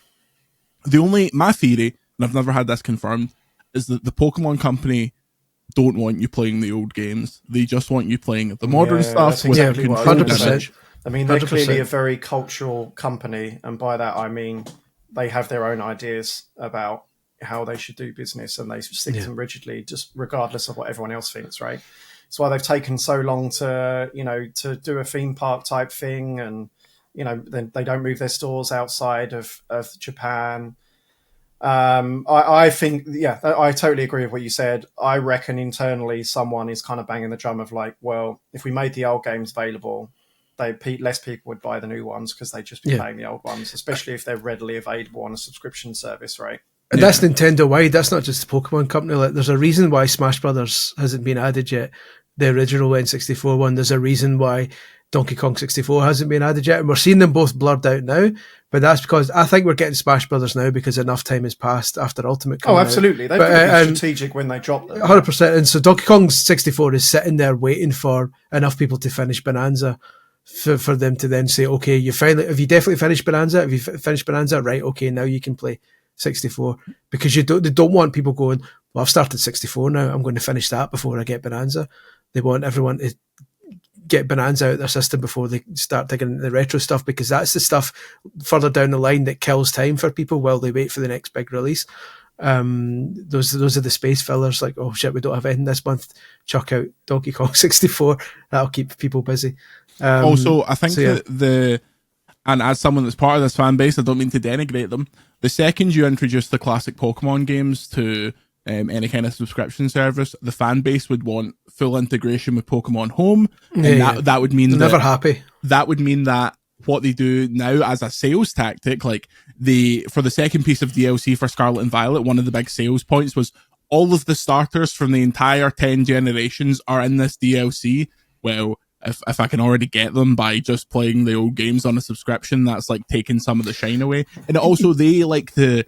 S1: my theory, and I've never had this confirmed, is that the Pokemon company don't want you playing the old games. They just want you playing the modern stuff.
S3: That's exactly what
S2: 100%.
S3: I mean, they're
S2: 100%.
S3: clearly a very cultural company, and by that I mean they have their own ideas about how they should do business, and they stick to them rigidly, just regardless of what everyone else thinks, right? That's why they've taken so long to do a theme park type thing, and then they don't move their stores outside of Japan. I think, I totally agree with what you said. I reckon internally someone is kind of banging the drum of like, well, if we made the old games available, less people would buy the new ones because they'd just be paying the old ones, especially if they're readily available on a subscription service, right?
S2: And that's Nintendo wide. That's not just the Pokemon company. Like, there's a reason why Smash Brothers hasn't been added yet. The original N64 one. There's a reason why Donkey Kong 64 hasn't been added yet. And we're seeing them both blurred out now. But that's because I think we're getting Smash Brothers now because enough time has passed after Ultimate coming out.
S3: Absolutely. They've been strategic when they dropped them.
S2: 100%. And so Donkey Kong 64 is sitting there waiting for enough people to finish Bonanza for them to then say, okay, have you definitely finished Bonanza? Have you finished Bonanza? Right, okay, now you can play 64. Because they don't want people going, well, I've started 64 now, I'm going to finish that before I get Bonanza. They want everyone to get Bonanza out of their system before they start digging into the retro stuff, because that's the stuff further down the line that kills time for people while they wait for the next big release. Those are the space fillers, like, oh shit, we don't have anything this month, chuck out Donkey Kong 64. That'll keep people busy.
S1: Also, I think and as someone that's part of this fan base, I don't mean to denigrate them, the second you introduce the classic Pokemon games to any kind of subscription service, the fan base would want full integration with Pokemon Home, and that would mean
S2: they're never happy.
S1: That would mean that what they do now as a sales tactic, like for the second piece of DLC for Scarlet and Violet, one of the big sales points was all of the starters from the entire 10 generations are in this DLC. Well, if I can already get them by just playing the old games on a subscription, that's like taking some of the shine away. And also they like to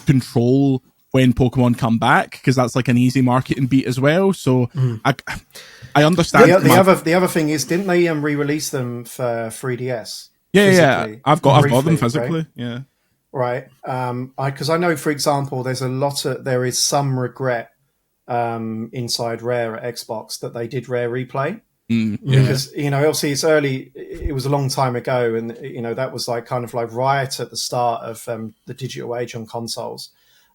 S1: control when Pokemon come back, because that's like an easy marketing beat as well. So I understand.
S3: The other thing is, didn't they re-release them for 3DS?
S1: Yeah. I've got them physically. Right? Yeah.
S3: Right. Because I know, for example, there is some regret inside Rare at Xbox that they did Rare Replay. Because obviously it's early. It was a long time ago, and that was like kind of like right at the start of the digital age on consoles.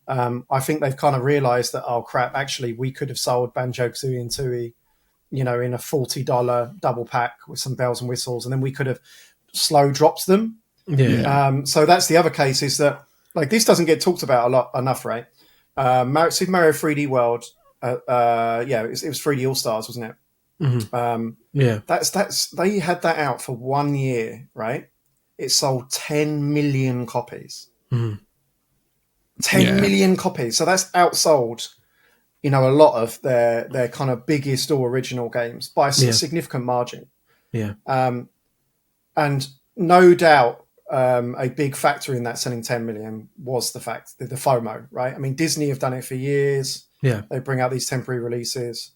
S3: I think they've kind of realised that, oh crap, actually we could have sold Banjo-Kazooie and Tooie, in a $40 double pack with some bells and whistles, and then we could have slow dropped them. So that's the other case, is that like this doesn't get talked about enough, right? Super Mario 3D World Yeah, it was 3D All Stars, wasn't it?
S2: Yeah.
S3: That's they had that out for 1 year, right? It sold 10 million copies. 10 million copies. So that's outsold, a lot of their kind of biggest or original games by a significant margin.
S2: Yeah.
S3: And no doubt, a big factor in that selling 10 million was the fact that the FOMO, right? I mean, Disney have done it for years.
S2: Yeah.
S3: They bring out these temporary releases.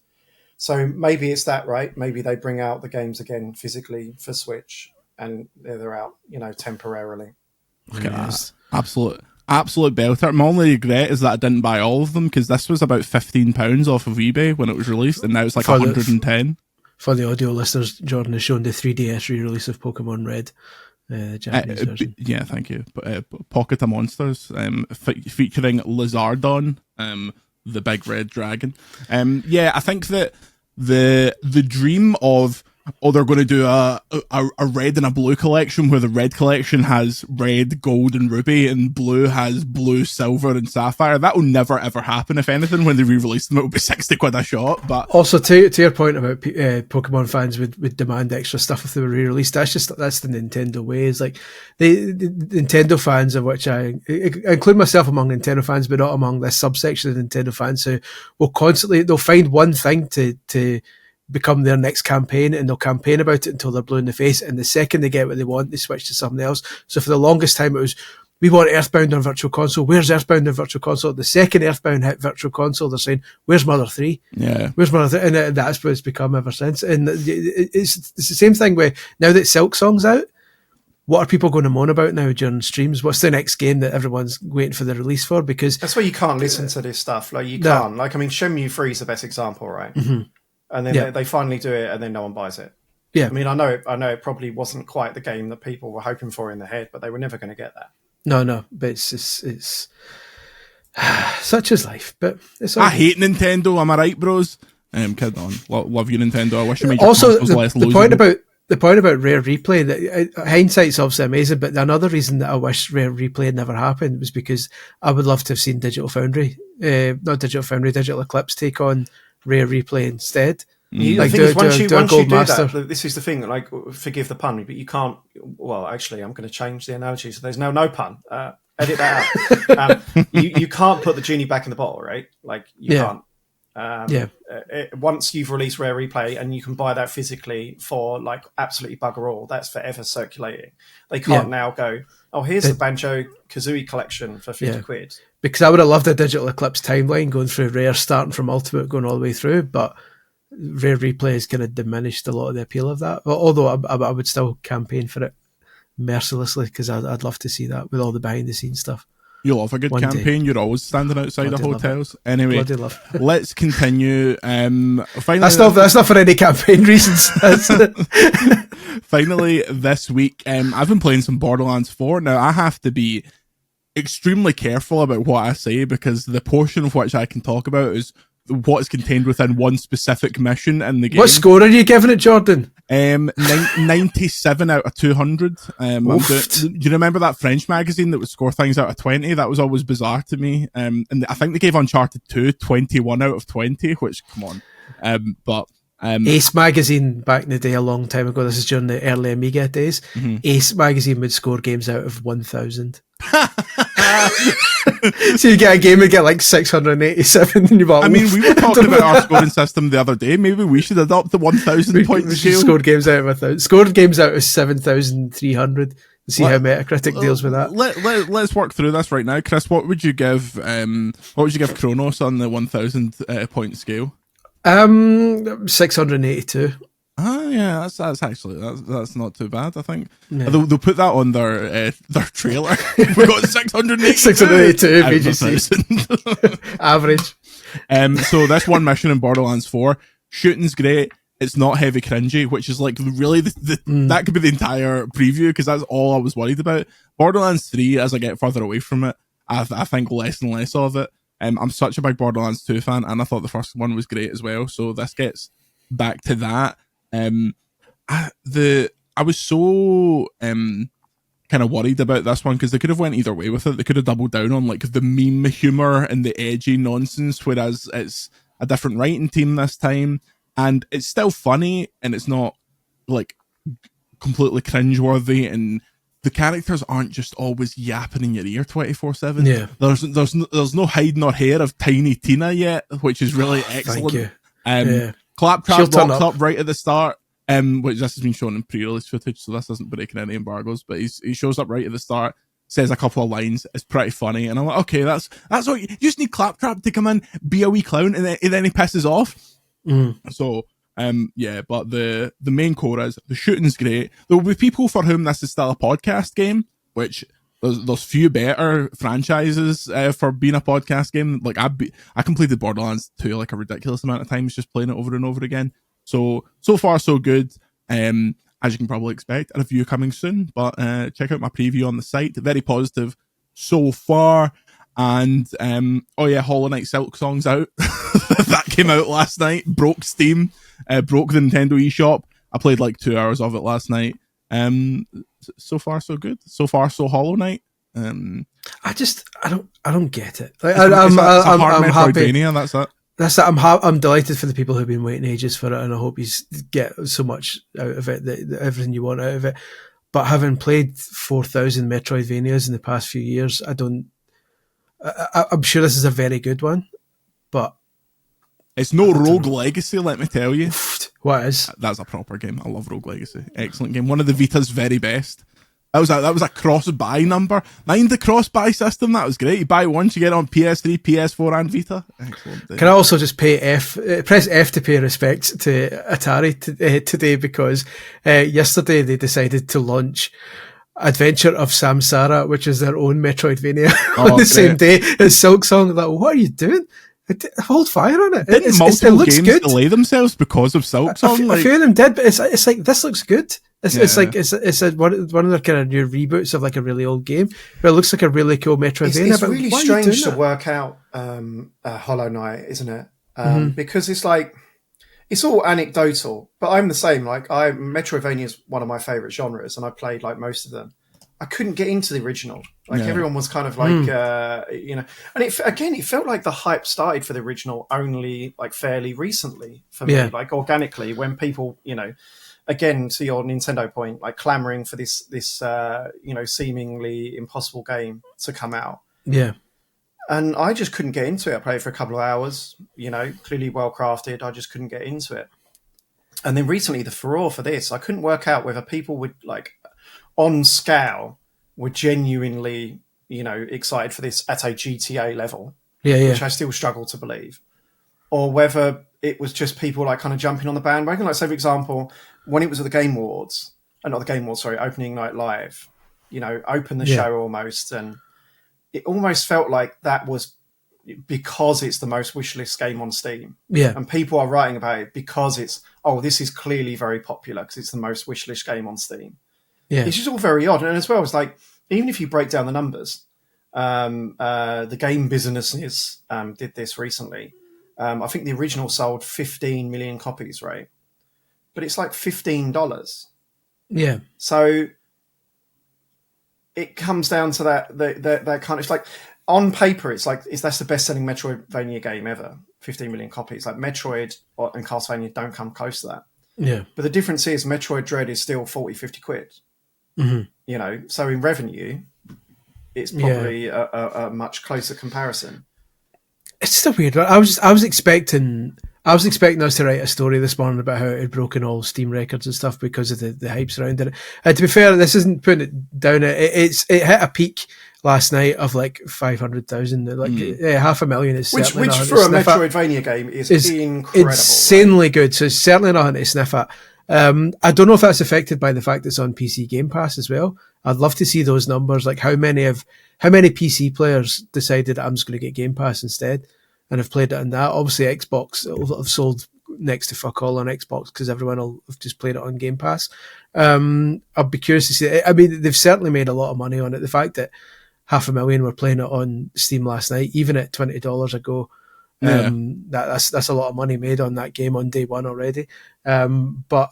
S3: So maybe it's that, right? Maybe they bring out the games again physically for Switch and they're out, temporarily.
S1: Look at that. Absolute belter. My only regret is that I didn't buy all of them, because this was about £15 off of eBay when it was released, and now it's like 110.
S2: For the audio listeners, Jordan has shown the 3DS re-release of Pokemon Red, Japanese version.
S1: Yeah, thank you. Pocket of Monsters, featuring Lizardon, the big red dragon. I think that the dream of, they're going to do a red and a blue collection, where the red collection has red, gold, and ruby, and blue has blue, silver, and sapphire. That will never ever happen. If anything, when they re-release them, it will be £60 a shot. But
S2: also, to your point about Pokemon fans would demand extra stuff if they were re-released, that's the Nintendo way. It's like the Nintendo fans, of which I include myself among Nintendo fans, but not among this subsection of Nintendo fans, who will they'll find one thing to become their next campaign, and they'll campaign about it until they're blue in the face, and the second they get what they want, they switch to something else. So for the longest time it was, we want Earthbound on Virtual Console. Where's Earthbound on Virtual Console? The second Earthbound hit Virtual Console, they're saying, where's Mother 3?
S1: Yeah.
S2: Where's Mother 3? And that's what it's become ever since. And it's the same thing with, now that Silk Song's out, what are people going to moan about now during streams? What's the next game that everyone's waiting for the release for? Because
S3: that's why you can't listen to this stuff. Like, you can't. Like, I mean, Shenmue 3 is the best example, right? And then they finally do it, and then no one buys it.
S2: Yeah.
S3: I mean, I know it probably wasn't quite the game that people were hoping for in their head, but they were never going to get that.
S2: No, but it's such is life. But it's
S1: I hate Nintendo. Am I right, bros? Kidding on. Love you, Nintendo. I wish you made your
S2: also
S1: less
S2: the point about Rare Replay. That hindsight's obviously amazing, but another reason that I wish Rare Replay had never happened was because I would love to have seen Digital Eclipse take on Rare Replay instead.
S3: The thing is, once you do that, this is the thing. Like, forgive the pun, but you can't. Well, actually, I'm going to change the analogy. So there's no pun. Edit that out. You can't put the genie back in the bottle, right? Like, you can't. Once you've released Rare Replay and you can buy that physically for like absolutely bugger all, that's forever circulating. They can't now go, oh, here's the Banjo Kazooie collection for 50 quid.
S2: Because I would have loved a Digital Eclipse timeline going through Rare, starting from Ultimate, going all the way through, but Rare Replay has kind of diminished a lot of the appeal of that. Although I would still campaign for it mercilessly, because I'd love to see that with all the behind the scenes stuff.
S1: You love a good campaign. You're always standing outside of hotels. Anyway, let's continue. Finally,
S2: that's not for any campaign reasons.
S1: Finally, this week, I've been playing some Borderlands 4. Now, I have to be extremely careful about what I say, because the portion of which I can talk about is what is contained within one specific mission in the game.
S2: What score are you giving it, Jordan?
S1: 97 out of 200. Do you remember that French magazine that would score things out of 20? That was always bizarre to me. And I think they gave Uncharted 2 21 out of 20, which, come on.
S2: Ace Magazine, back in the day, a long time ago, this is during the early Amiga days, Ace Magazine would score games out of 1,000. So you get a game and get like 687 and you've
S1: I mean, we were talking about our scoring system the other day. Maybe we should adopt the 1,000 point scale.
S2: Scored games out of 1,000. Scored games out of 7,300. See how Metacritic deals with that.
S1: Let's work through this right now, Chris. What would you give Chronos on the 1,000 point scale?
S2: 682.
S1: Yeah, that's actually that's not too bad. I think they'll put that on their trailer. We got 682
S2: VGC average.
S1: So this one mission in Borderlands 4, shooting's great. It's not heavy cringy, which is like really that could be the entire preview, because that's all I was worried about. Borderlands 3, as I get further away from it, I think less and less of it. I'm such a big Borderlands 2 fan, and I thought the first one was great as well. So this gets back to that. I was so kind of worried about this one, because they could have went either way with it. They could have doubled down on like the meme humor and the edgy nonsense, whereas it's a different writing team this time, and it's still funny, and it's not like completely cringeworthy, and the characters aren't just always yapping in your ear 24/7.
S2: Yeah,
S1: there's no hiding or hair of Tiny Tina yet, which is really excellent.
S2: Thank you.
S1: Claptrap walks up right at the start, which this has been shown in pre-release footage, so this isn't breaking any embargoes. But he shows up right at the start, says a couple of lines. It's pretty funny, and I'm like, okay, that's what you just need. Claptrap to come in, be a wee clown, and then he pisses off. So. But the main core is the shooting's great. There will be people for whom this is still a podcast game, which there's few better franchises for being a podcast game. Like I completed Borderlands 2 like a ridiculous amount of times just playing it over and over again. So far so good. As you can probably expect, a review coming soon. But check out my preview on the site. Very positive so far. And Hollow Knight Silk Song's out. That came out last night. Broke Steam. Broke the Nintendo eShop. I played like 2 hours of it last night. So far so good. So far so Hollow Knight.
S2: I don't get it. Like,
S1: I'm
S2: happy.
S1: That's it.
S2: That's it. I'm delighted for the people who've been waiting ages for it, and I hope you get so much out of it, that everything you want out of it. But having played 4,000 Metroidvanias in the past few years, I'm sure this is a very good one, but
S1: it's no Rogue Legacy, let me tell you.
S2: What is?
S1: That's a proper game. I love Rogue Legacy. Excellent game. One of the Vita's very best. That was a cross-buy number. Mind the cross-buy system, that was great. You buy once, you get it on PS3, PS4 and Vita. Excellent.
S2: Can I also just press F to pay respects to Atari today, because yesterday they decided to launch Adventure of Samsara, which is their own Metroidvania, on the same day as Silk Song. Like, what are you doing? Hold fire on it.
S1: Didn't multiple games delay themselves because of Silk Song?
S2: A few of them did, but it's like, this looks good. It's one of their kind of new reboots of like a really old game, but it looks like a really cool Metroidvania.
S3: It's really strange to work out Hollow Knight, isn't it? Because it's like, it's all anecdotal, but I'm the same. Like, Metroidvania is one of my favorite genres, and I played like most of them. I couldn't get into the original. Like everyone was kind of like, and it felt like the hype started for the original only like fairly recently for me, like organically, when people, again, to your Nintendo point, like clamoring for this seemingly impossible game to come out.
S2: Yeah.
S3: And I just couldn't get into it. I played for a couple of hours, clearly well crafted. I just couldn't get into it. And then recently, the furore for this, I couldn't work out whether people would like, on scale, were genuinely, excited for this at a GTA level, which I still struggle to believe, or whether it was just people like kind of jumping on the bandwagon. Like, say, for example, when it was at the Game Awards, Opening Night Live, opened the show almost, and it almost felt like that was because it's the most wishlist game on Steam. Yeah. And people are writing about it because this is clearly very popular because it's the most wishlist game on Steam. Yeah. It's just all very odd. And as well, it's like, even if you break down the numbers, the game businesses did this recently. I think the original sold 15 million copies, right? But it's like $15.
S2: Yeah.
S3: So it comes down to that kind of, it's like, on paper, that's the best-selling Metroidvania game ever. 15 million copies. Like, Metroid and Castlevania don't come close to that.
S2: Yeah.
S3: But the difference is Metroid Dread is still 40, 50 quid. Mm-hmm. So in revenue, it's probably a much closer comparison.
S2: It's still weird. I was expecting us to write a story this morning about how it had broken all Steam records and stuff because of the hypes around it. To be fair, this isn't putting it down. It hit a peak last night of like 500,000. Like 500,000 is
S3: which for a Metroidvania game is incredible,
S2: insanely good. So it's certainly nothing to sniff at. I don't know if that's affected by the fact it's on PC Game Pass as well. I'd love to see those numbers, like how many PC players decided I'm just going to get Game Pass instead and have played it on that. Obviously, Xbox will have sold next to fuck all on Xbox because everyone will have just played it on Game Pass. I'll be curious to see. I mean, they've certainly made a lot of money on it. The fact that 500,000 were playing it on Steam last night, even at $20 a go, that's a lot of money made on that game on day one already. But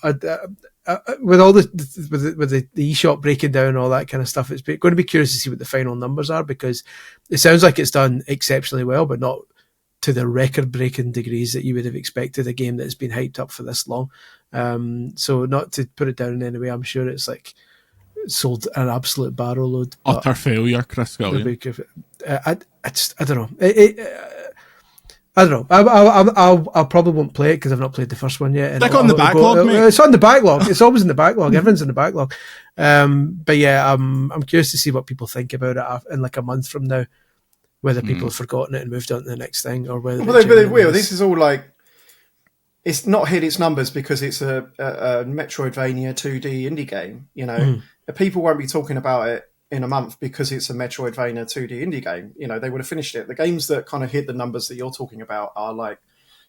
S2: with all the eShop breaking down and all that kind of stuff, it's going to be curious to see what the final numbers are, because it sounds like it's done exceptionally well, but not to the record-breaking degrees that you would have expected a game that's been hyped up for this long. So not to put it down in any way, I'm sure it's like sold an absolute barrel load.
S1: Utter failure, Chris Scullion.
S2: I don't know. I don't know. I probably won't play it because I've not played the first one yet.
S1: Stick on the backlog, mate.
S2: It's on the backlog. It's always in the backlog. Everyone's in the backlog. But yeah, I'm curious to see what people think about it in like a month from now. Whether people have forgotten it and moved on to the next thing, or whether.
S3: Well, they will. This is all like. It's not hit its numbers because it's a Metroidvania 2D indie game. You know, people won't be talking about it in a month because it's a Metroidvania 2D indie game. You know, they would have finished it. The games that kind of hit the numbers that you're talking about are like,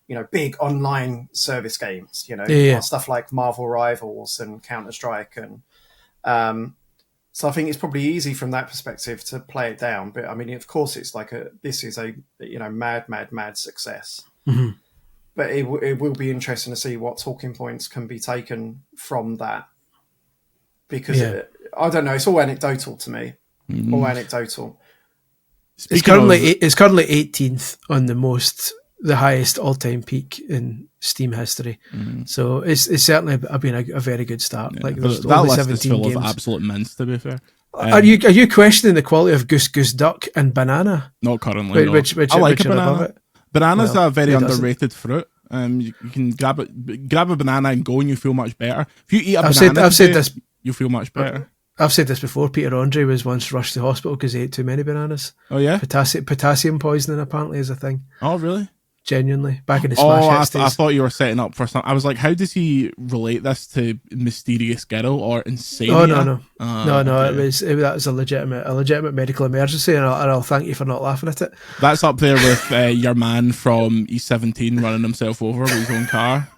S3: you know, big online service games. You know, stuff like Marvel Rivals and Counter-Strike, and so I think it's probably easy from that perspective to play it down. But I mean, of course, it's like this is a mad success. Mm-hmm. But it will be interesting to see what talking points can be taken from that, because I don't know. It's all anecdotal to me. All anecdotal.
S2: It's currently 18th on the highest all-time peak in Steam history. So it's certainly been a very good start.
S1: Yeah,
S2: like there's
S1: that
S2: only
S1: list
S2: 17
S1: is full
S2: games.
S1: of absolute mints, to be fair.
S2: Are you questioning the quality of Goose Goose Duck and Banana?
S1: Not currently. No.
S2: Which
S1: I like
S2: which
S1: a
S2: are above
S1: banana.
S2: it?
S1: Banana's a very
S2: who doesn't?
S1: underrated fruit. You can grab a banana and go, and you feel much better. If you eat a banana,
S2: I've said this.
S1: you feel much better.
S2: I've said this before. Peter Andre was once rushed to hospital because he ate too many bananas.
S1: Oh yeah,
S2: potassium poisoning apparently is a thing.
S1: Oh really?
S2: Genuinely, back in the Smash
S1: I thought you were setting up for something. I was like, how does he relate this to Mysterious Girl or Insane?
S2: Oh no.
S1: Okay.
S2: That was a legitimate medical emergency, and I'll thank you for not laughing at it.
S1: That's up there with your man from E17 running himself over with his own car.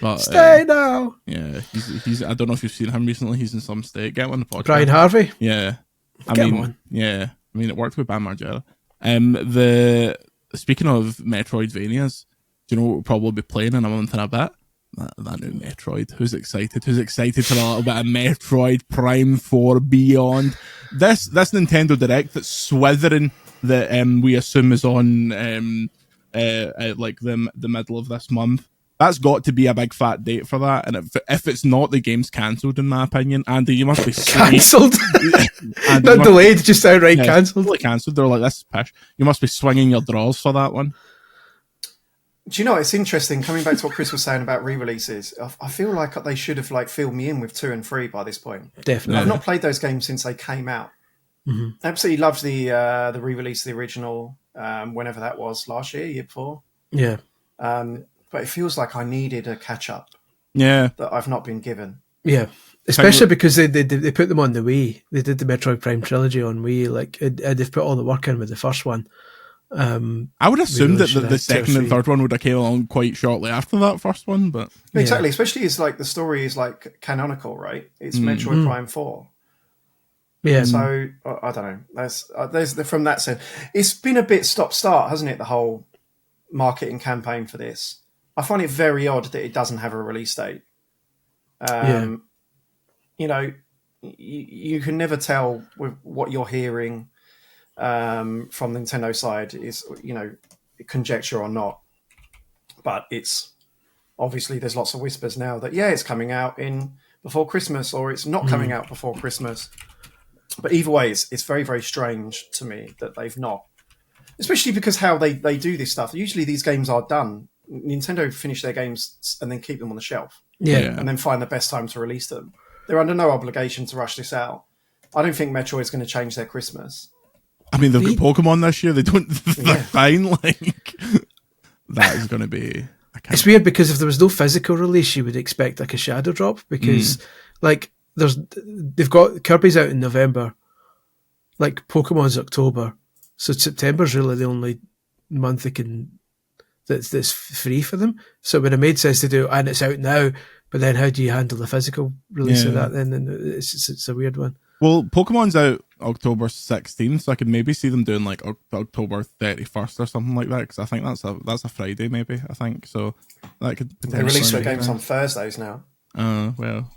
S1: But
S2: Stay now.
S1: Yeah, he's. I don't know if you've seen him recently. He's in some state. Get him on the podcast.
S2: Brian Harvey.
S1: Yeah,
S2: Get him on.
S1: Yeah, I mean, it worked with Bam Margera. Speaking of Metroidvanias, do you know what we'll probably be playing in a month and a bit? That new Metroid. Who's excited? Who's excited for a little bit of Metroid Prime 4 Beyond? This Nintendo Direct that's swithering that we assume is on like the middle of this month. That's got to be a big fat date for that. And if it's not, the game's cancelled, in my opinion. Andy, you must be
S2: cancelled. Not delayed, just outright cancelled.
S1: Totally cancelled. They're like, this is pish. You must be swinging your drawers for that one.
S3: Do you know, it's interesting, coming back to what Chris was saying about re-releases, I feel like they should have like filled me in with 2 and 3 by this point.
S2: Definitely.
S3: I've not played those games since they came out. I absolutely loved the re-release of the original, whenever that was, last year before.
S2: Yeah.
S3: But it feels like I needed a catch-up.
S1: Yeah.
S3: That I've not been given.
S2: Yeah. Especially because they put them on the Wii. They did the Metroid Prime trilogy on Wii. Like, they've put all the work in with the first one.
S1: I would assume that the second and third one would have came along quite shortly after that first one, but
S3: exactly, especially as like the story is like canonical, right? It's Metroid Prime 4.
S2: Yeah.
S3: So I don't know. There's from that sense, it's been a bit stop-start, hasn't it? The whole marketing campaign for this. I find it very odd that it doesn't have a release date. You know, you can never tell with what you're hearing from the Nintendo side is, you know, conjecture or not. But it's obviously there's lots of whispers now that, it's coming out before Christmas, or it's not coming out before Christmas. But either way, it's very, very strange to me that they've not. Especially because how they do this stuff. Usually these games are done. Nintendo finish their games and then keep them on the shelf.
S2: Yeah.
S3: And then find the best time to release them. They're under no obligation to rush this out. I don't think Metroid's going to change their Christmas.
S1: I mean, they've got Pokemon this year. They don't. They're fine. Like, that is going to be.
S2: It's weird because if there was no physical release, you would expect like a shadow drop because, like, they've got Kirby's out in November, like Pokemon's October, so September's really the only month that's free for them. So it would have made sense to do, and it's out now. But then, how do you handle the physical release of that? Then it's a weird one.
S1: Well, Pokemon's out October 16th, so I could maybe see them doing like October 31st or something like that, because I think that's a Friday, maybe. I think so. That could potentially.
S3: They release their games on Thursdays now.
S1: Well,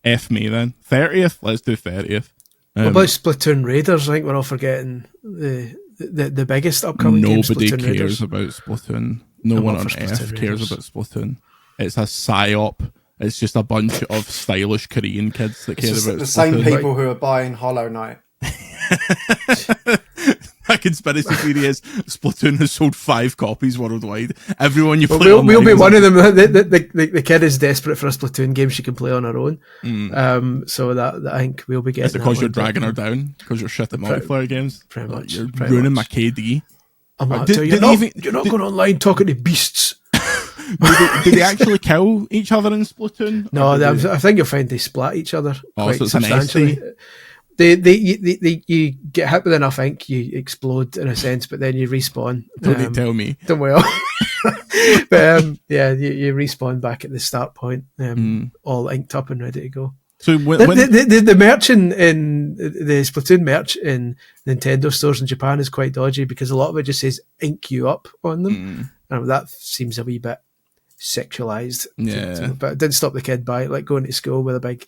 S1: F me then. 30th. Let's do 30th.
S2: What about Splatoon Raiders? I think we're all forgetting the the biggest upcoming game,
S1: Nobody
S2: Splatoon
S1: cares
S2: Raiders.
S1: about Splatoon. No one on earth cares about Splatoon. It's a psyop. It's just a bunch of stylish Korean kids that care about
S3: the
S1: Splatoon.
S3: same people who are buying Hollow Knight.
S1: My conspiracy theory is Splatoon has sold 5 copies worldwide. Everyone you play
S2: we'll be one of them. The kid is desperate for a Splatoon game she can play on her own. So that I think we'll be getting.
S1: Is it because you're dragging her down? Because you're shit at multiplayer games?
S2: Pretty much.
S1: You're ruining my KD.
S2: I'm not, you're not going online talking to beasts.
S1: Did they actually kill each other in Splatoon?
S2: No, I think you'll find they splat each other quite
S1: so it's
S2: substantially. You get hit with enough ink, you explode in a sense, but then you respawn.
S1: Don't tell me.
S2: Don't well. But you respawn back at the start point, all inked up and ready to go.
S1: So
S2: the merch in the Splatoon merch in Nintendo stores in Japan is quite dodgy because a lot of it just says "ink you up" on them, and that seems a wee bit sexualized. But it didn't stop the kid by like going to school with a big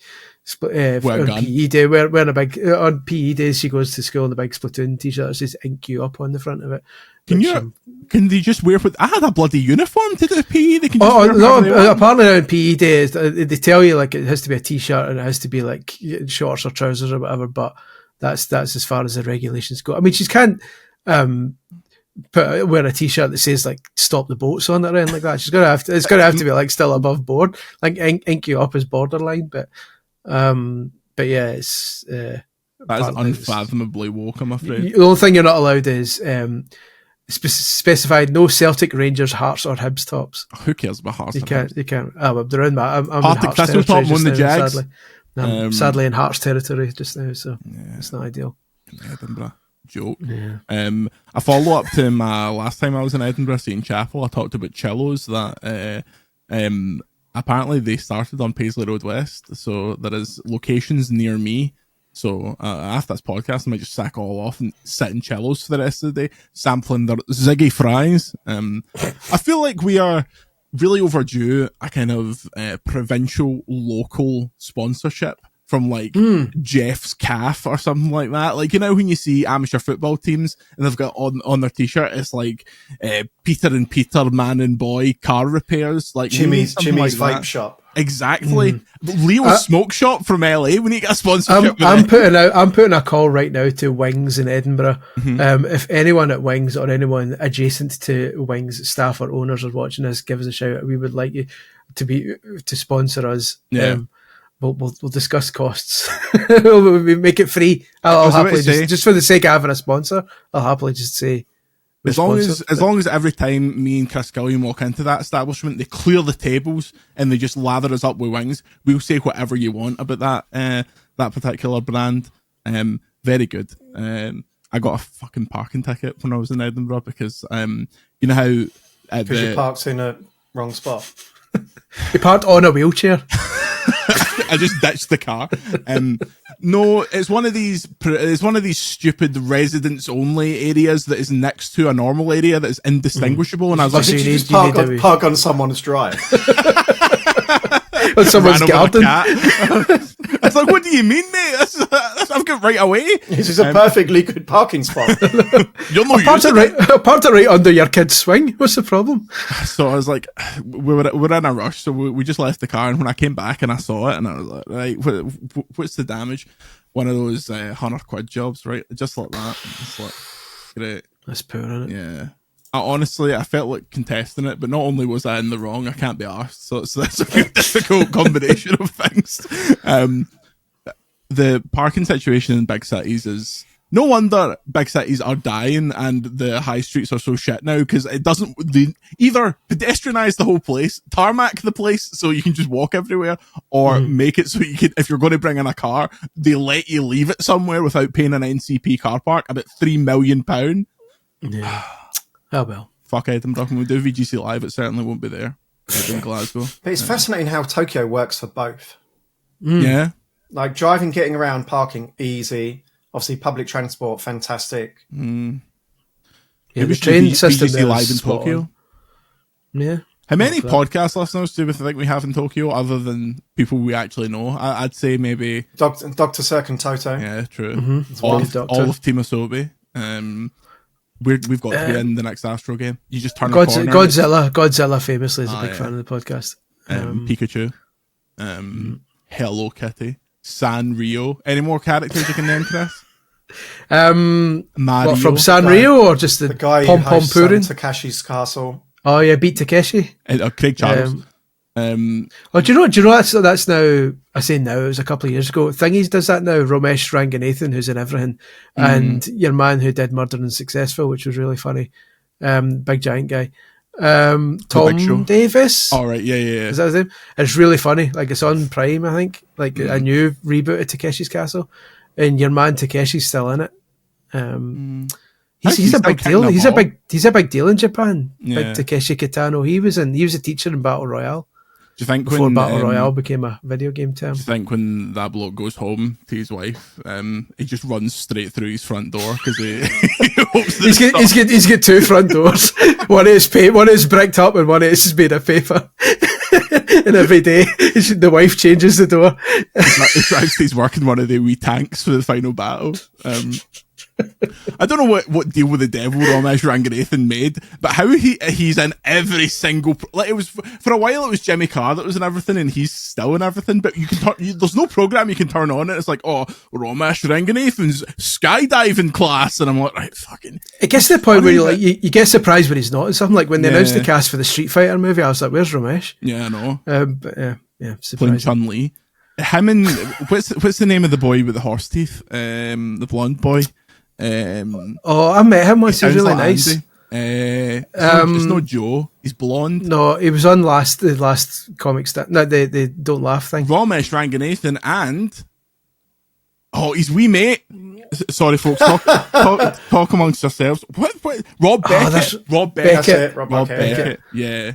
S2: on PE day. Wearing a big on PE days, she goes to school in a big Splatoon t-shirt that says "ink you up" on the front of it.
S1: Can they just wear? I had a bloody uniform to do PE. They can.
S2: Apparently on PE days they tell you like it has to be a t-shirt and it has to be like shorts or trousers or whatever. But that's as far as the regulations go. I mean, she can't wear a t-shirt that says like "stop the boats" on it or anything like that. She's gonna have to. It's gonna have to be like still above board. Like ink you up is borderline, but yeah, it's
S1: that is unfathomably woke, I'm afraid.
S2: The only thing you're not allowed is specified no Celtic, Rangers, Hearts or Hibs tops.
S1: Who cares about Hearts?
S2: You can't. they're in my. I'm in
S1: Partick
S2: Hearts
S1: Thistle top won the
S2: now,
S1: Jags.
S2: Sadly. I'm sadly in Hearts territory just now, so it's not ideal.
S1: Edinburgh. Joke.
S2: Yeah.
S1: A follow up to my last time I was in Edinburgh seeing Chapel, I talked about Chillos that apparently they started on Paisley Road West, so there is locations near me. So after this podcast, I might just sack all off and sit in Chillos for the rest of the day, sampling their Ziggy fries. I feel like we are really overdue a kind of provincial local sponsorship from like Jeff's Calf or something like that. Like, you know, when you see amateur football teams and they've got on their t-shirt, it's like Peter and Peter, man and boy, car repairs. Like
S3: Jimmy's
S1: like
S3: Vape Shop.
S1: Exactly. Leo's Smoke Shop from LA. We need to get a sponsorship.
S2: I'm putting a call right now to Wings in Edinburgh. If anyone at Wings or anyone adjacent to Wings staff or owners are watching this, give us a shout. We would like you to sponsor us.
S1: Yeah.
S2: We'll discuss costs. We'll make it free. I'll happily just for the sake of having a sponsor, I'll happily just say.
S1: As long as every time me and Chris Gillian walk into that establishment, they clear the tables and they just lather us up with wings, we'll say whatever you want about that particular brand. Very good. I got a fucking parking ticket when I was in Edinburgh because you know how
S3: because you parked in a wrong spot.
S2: You parked on a wheelchair.
S1: I just ditched the car. No, it's one of these stupid residents only areas that is next to a normal area that is indistinguishable. And I was like,
S3: did you just park on someone's drive?
S2: On someone's garden.
S1: It's like, what do you mean, mate? I've got right away.
S3: This is a perfectly good parking spot.
S1: You're not
S2: I parked it right under your kid's swing. What's the problem?
S1: So I was like, we're in a rush, so we just left the car. And when I came back and I saw it, and I was like, right, what's the damage? One of those £100 jobs, right? Just like that. It's like, great.
S2: That's poor, isn't it?
S1: Yeah. I felt like contesting it, but not only was I in the wrong, I can't be arsed. So that's a good, difficult combination of things. The parking situation in big cities is no wonder big cities are dying and the high streets are so shit now because it doesn't. They either pedestrianize the whole place, tarmac the place so you can just walk everywhere, or make it so you can, if you're going to bring in a car, they let you leave it somewhere without paying an NCP car park about £3 million.
S2: Yeah. Oh well.
S1: Fuck Edinburgh. When we do VGC Live, it certainly won't be there. In Glasgow.
S3: But it's fascinating how Tokyo works for both.
S1: Yeah.
S3: Like driving, getting around, parking, easy. Obviously, public transport, fantastic.
S2: Yeah, the train system
S1: VGC Live in Tokyo.
S2: Yeah.
S1: How many podcast listeners do we think we have in Tokyo other than people we actually know? I'd say maybe...
S3: Dr. Cirque and Toto.
S1: Yeah, true.
S2: Mm-hmm.
S1: All of Team Asobi. we've got to be in the next Astro game. You just turn a corner.
S2: Godzilla famously is a big fan of the podcast.
S1: Pikachu, Hello Kitty, Sanrio. Any more characters you can name, Chris?
S2: Mario, from Sanrio, or just the
S3: guy
S2: Pom
S3: who
S2: Pom
S3: hosts
S2: Purin?
S3: Takashi's Castle.
S2: Oh yeah, beat Takeshi.
S1: Craig Charles.
S2: Do you know that's now, I say now, it was a couple of years ago. Thingies does that now, Ramesh Ranganathan, who's in everything, and your man who did Murder and Successful, which was really funny. Big giant guy. Tom Davis.
S1: All right, yeah.
S2: Is that his name? It's really funny. Like, it's on Prime, I think. Like a new reboot of Takeshi's Castle, and your man Takeshi's still in it. He's a big deal. He's a big deal in Japan.
S1: Yeah.
S2: Big Takeshi Kitano. He was a teacher in Battle Royale.
S1: Do you think
S2: before Battle Royale became a video game term?
S1: Do you think when that bloke goes home to his wife, he just runs straight through his front door because he hopes that
S2: he's got two front doors. One is bricked up and one is made of paper. And every day the wife changes the door.
S1: He drives to his work in one of the wee tanks for the final battle. I don't know what deal with the devil Ramesh Ranganathan made, but how he's in every single like, it was for a while it was Jimmy Carr that was in everything, and he's still in everything. But you can there's no program you can turn on, and it's like, oh, Ramesh Ranganathan's skydiving class, and I'm like, right, fucking.
S2: It gets to the point where you get surprised when he's not in something. Like when they announced the cast for the Street Fighter movie, I was like, where's Ramesh?
S1: Yeah, I know.
S2: But yeah,
S1: playing Chun-Li. Him and what's the name of the boy with the horse teeth? The blonde boy.
S2: I met him once. He was really nice.
S1: It's not Joe. He's blonde.
S2: No, he was on the last comic no, the Don't Laugh thing.
S1: Ramesh Ranganathan and his wee mate. Sorry, folks. Talk amongst yourselves. What? Rob Beckett. Rob Beckett.
S3: Rob Beckett.
S1: Yeah.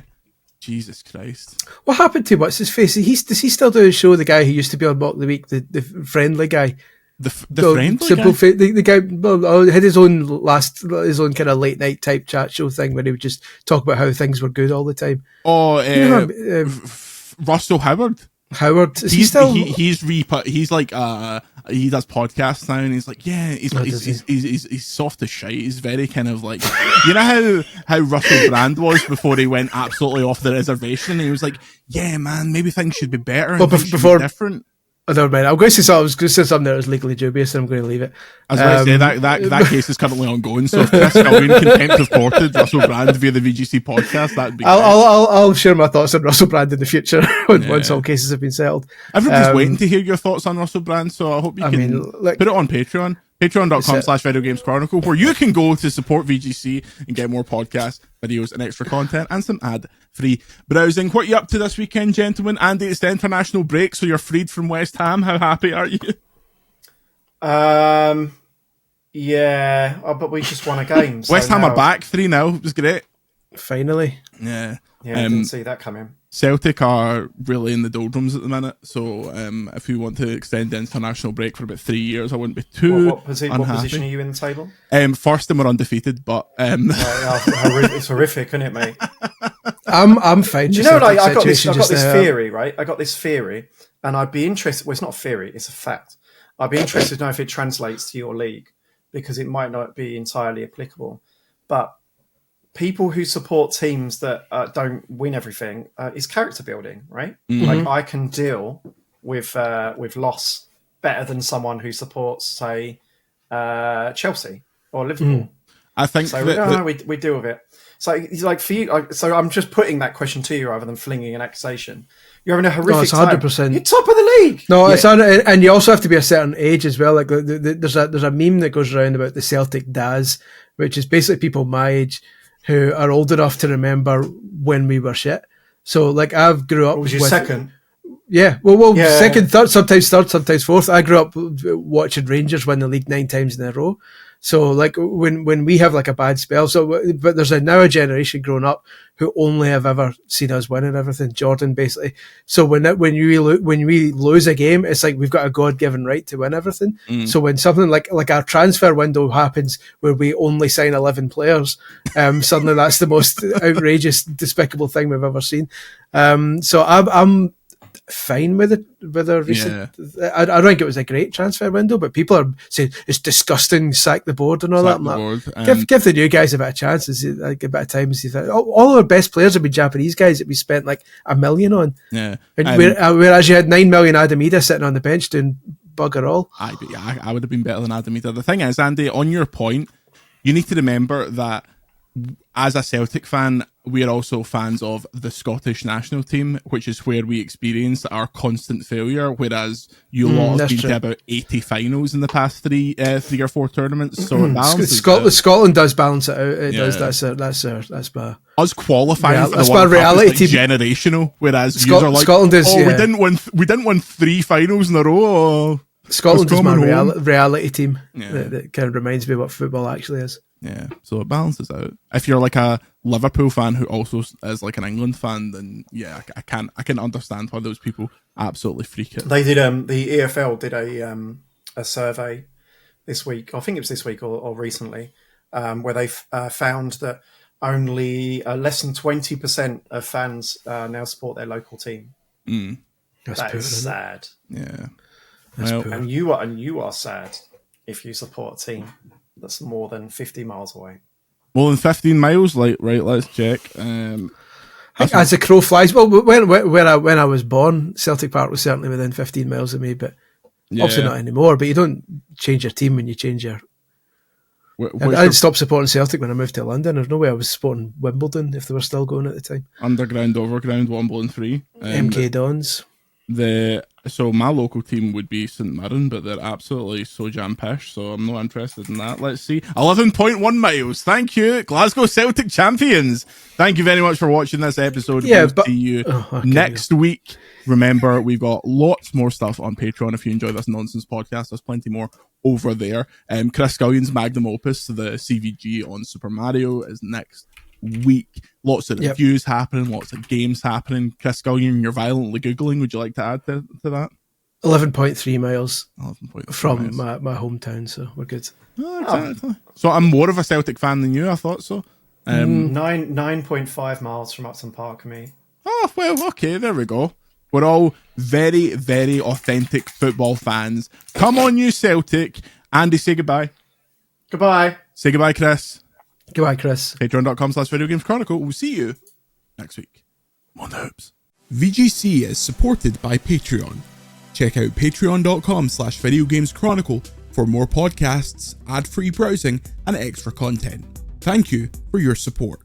S1: Jesus Christ.
S2: What happened to what's his face? Does he still do his show? The guy who used to be on Mock the Week, the friendly guy.
S1: The friendly
S2: simple
S1: guy?
S2: The guy had his own kind of late night type chat show thing where he would just talk about how things were good all the time.
S1: Russell Howard.
S2: He's
S1: like he does podcasts now, and he's like, yeah, he's soft as shite. He's very kind of like, you know how Russell Brand was before he went absolutely off the reservation, and he was like, yeah, man, maybe things should be better.
S2: But before
S1: different.
S2: Oh, never mind. I was going to say something that was legally dubious, and I'm going to leave it.
S1: I was going to say that case is currently ongoing. So if Chris Scullion contempt of courted Russell Brand via the VGC podcast, that'd be.
S2: I'll share my thoughts on Russell Brand in the future once all cases have been settled.
S1: Everybody's waiting to hear your thoughts on Russell Brand, so I hope you can put it on Patreon. Patreon.com/VideoGamesChronicle, where you can go to support VGC and get more podcasts, videos, and extra content, and some ad-free browsing. What are you up to this weekend, gentlemen? Andy, it's the international break, so you're freed from West Ham. How happy are you?
S3: Yeah, but we just won a game.
S1: West Ham are back 3-0. It was great.
S2: Finally.
S1: Yeah.
S3: Yeah, I didn't see that coming.
S1: Celtic are really in the doldrums at the minute, so if we want to extend the international break for about 3 years, I wouldn't be too
S3: what position are you in the table?
S1: First, and we're undefeated, but
S3: it's horrific, isn't it, mate?
S2: I'm fine.
S3: Do you know, like, I got this theory, right? I got this theory, and I'd be interested. Well, it's not a theory; it's a fact. I'd be interested to know if it translates to your league, because it might not be entirely applicable, but people who support teams that don't win everything is character building, right?
S1: Mm-hmm.
S3: Like, I can deal with loss better than someone who supports, say, Chelsea or Liverpool.
S1: I think
S3: we deal with it. So it's like for you. So I'm just putting that question to you rather than flinging an accusation. You're having a horrific time. 100%. You're top of the league.
S2: No, it's and you also have to be a certain age as well. Like there's a meme that goes around about the Celtic Daz, which is basically people my age who are old enough to remember when we were shit. So, like, I've grew up.
S3: Was you second?
S2: Yeah. Well, yeah. Second, third, sometimes fourth. I grew up watching Rangers win the league 9 times in a row. So, like, when we have like a bad spell, but there's now a generation growing up who only have ever seen us winning everything. Jordan, basically. So when we lose a game, it's like we've got a God-given right to win everything. So when something like our transfer window happens where we only sign 11 players, suddenly that's the most outrageous, despicable thing we've ever seen. So fine with the recent. Yeah. I don't think it was a great transfer window, but people are saying it's disgusting. Sack the board and all that. Give the new guys a bit of chance, like a bit of time. All our best players have been Japanese guys that we spent like $1 million on.
S1: Yeah,
S2: whereas you had 9 million Adam Ida sitting on the bench doing bugger all.
S1: I would have been better than Adam Ida. The thing is, Andy, on your point, you need to remember that as a Celtic fan, we are also fans of the Scottish national team, which is where we experience our constant failure, whereas you lot have been to about 80 finals in the past three or four tournaments. So it balances
S2: Scotland does balance it out. It does. That's my
S1: us qualifying for
S2: that's
S1: the
S2: my
S1: World
S2: reality
S1: Cup is like generational, whereas
S2: Scotland is.
S1: We didn't win 3 finals in a row.
S2: Scotland is my reality team. That kind of reminds me what football actually is.
S1: Yeah, so it balances out. If you're like a Liverpool fan who also is like an England fan, then yeah, I can understand why those people absolutely freak it.
S3: They did the EFL did a survey this week. I think it was this week or recently, where they found that only less than 20% of fans now support their local team. That is sad.
S1: Yeah,
S3: and you are sad if you support a team that's more than 50 miles away.
S1: More than 15 miles? Right, let's check.
S2: As the crow flies, well, when I was born, Celtic Park was certainly within 15 miles of me, but obviously not anymore. But you don't change your team when you change your... I stopped supporting Celtic when I moved to London. There's no way I was supporting Wimbledon if they were still going at the time.
S1: Underground, Overground, Wimbledon 3.
S2: MK Dons.
S1: So my local team would be St Mirren, but they're absolutely so jam-pish, so I'm not interested in that. Let's see. 11.1 miles. Thank you. Glasgow Celtic champions. Thank you very much for watching this episode.
S2: Yeah,
S1: we'll see you next week. Remember, we've got lots more stuff on Patreon. If you enjoy this nonsense podcast, there's plenty more over there. Chris Scullion's magnum opus, the CVG on Super Mario, is next week. Lots of reviews happening, lots of games happening. Chris Scullion, you're violently Googling. Would you like to add to that?
S2: 11.3 miles
S1: 11.3
S2: from
S1: miles.
S2: my hometown, so we're good.
S1: Oh, exactly. So I'm more of a Celtic fan than you, I thought so.
S3: 9.5 miles from Upton Park for me.
S1: Oh, well, okay, there we go. We're all very, very authentic football fans. Come on, you Celtic. Andy, say goodbye.
S3: Goodbye.
S1: Say goodbye, Chris.
S2: Goodbye, Chris.
S1: Patreon.com/VideoGamesChronicle. We'll see you next week. On the hoops. VGC is supported by Patreon. Check out patreon.com/VideoGamesChronicle for more podcasts, ad-free browsing, and extra content. Thank you for your support.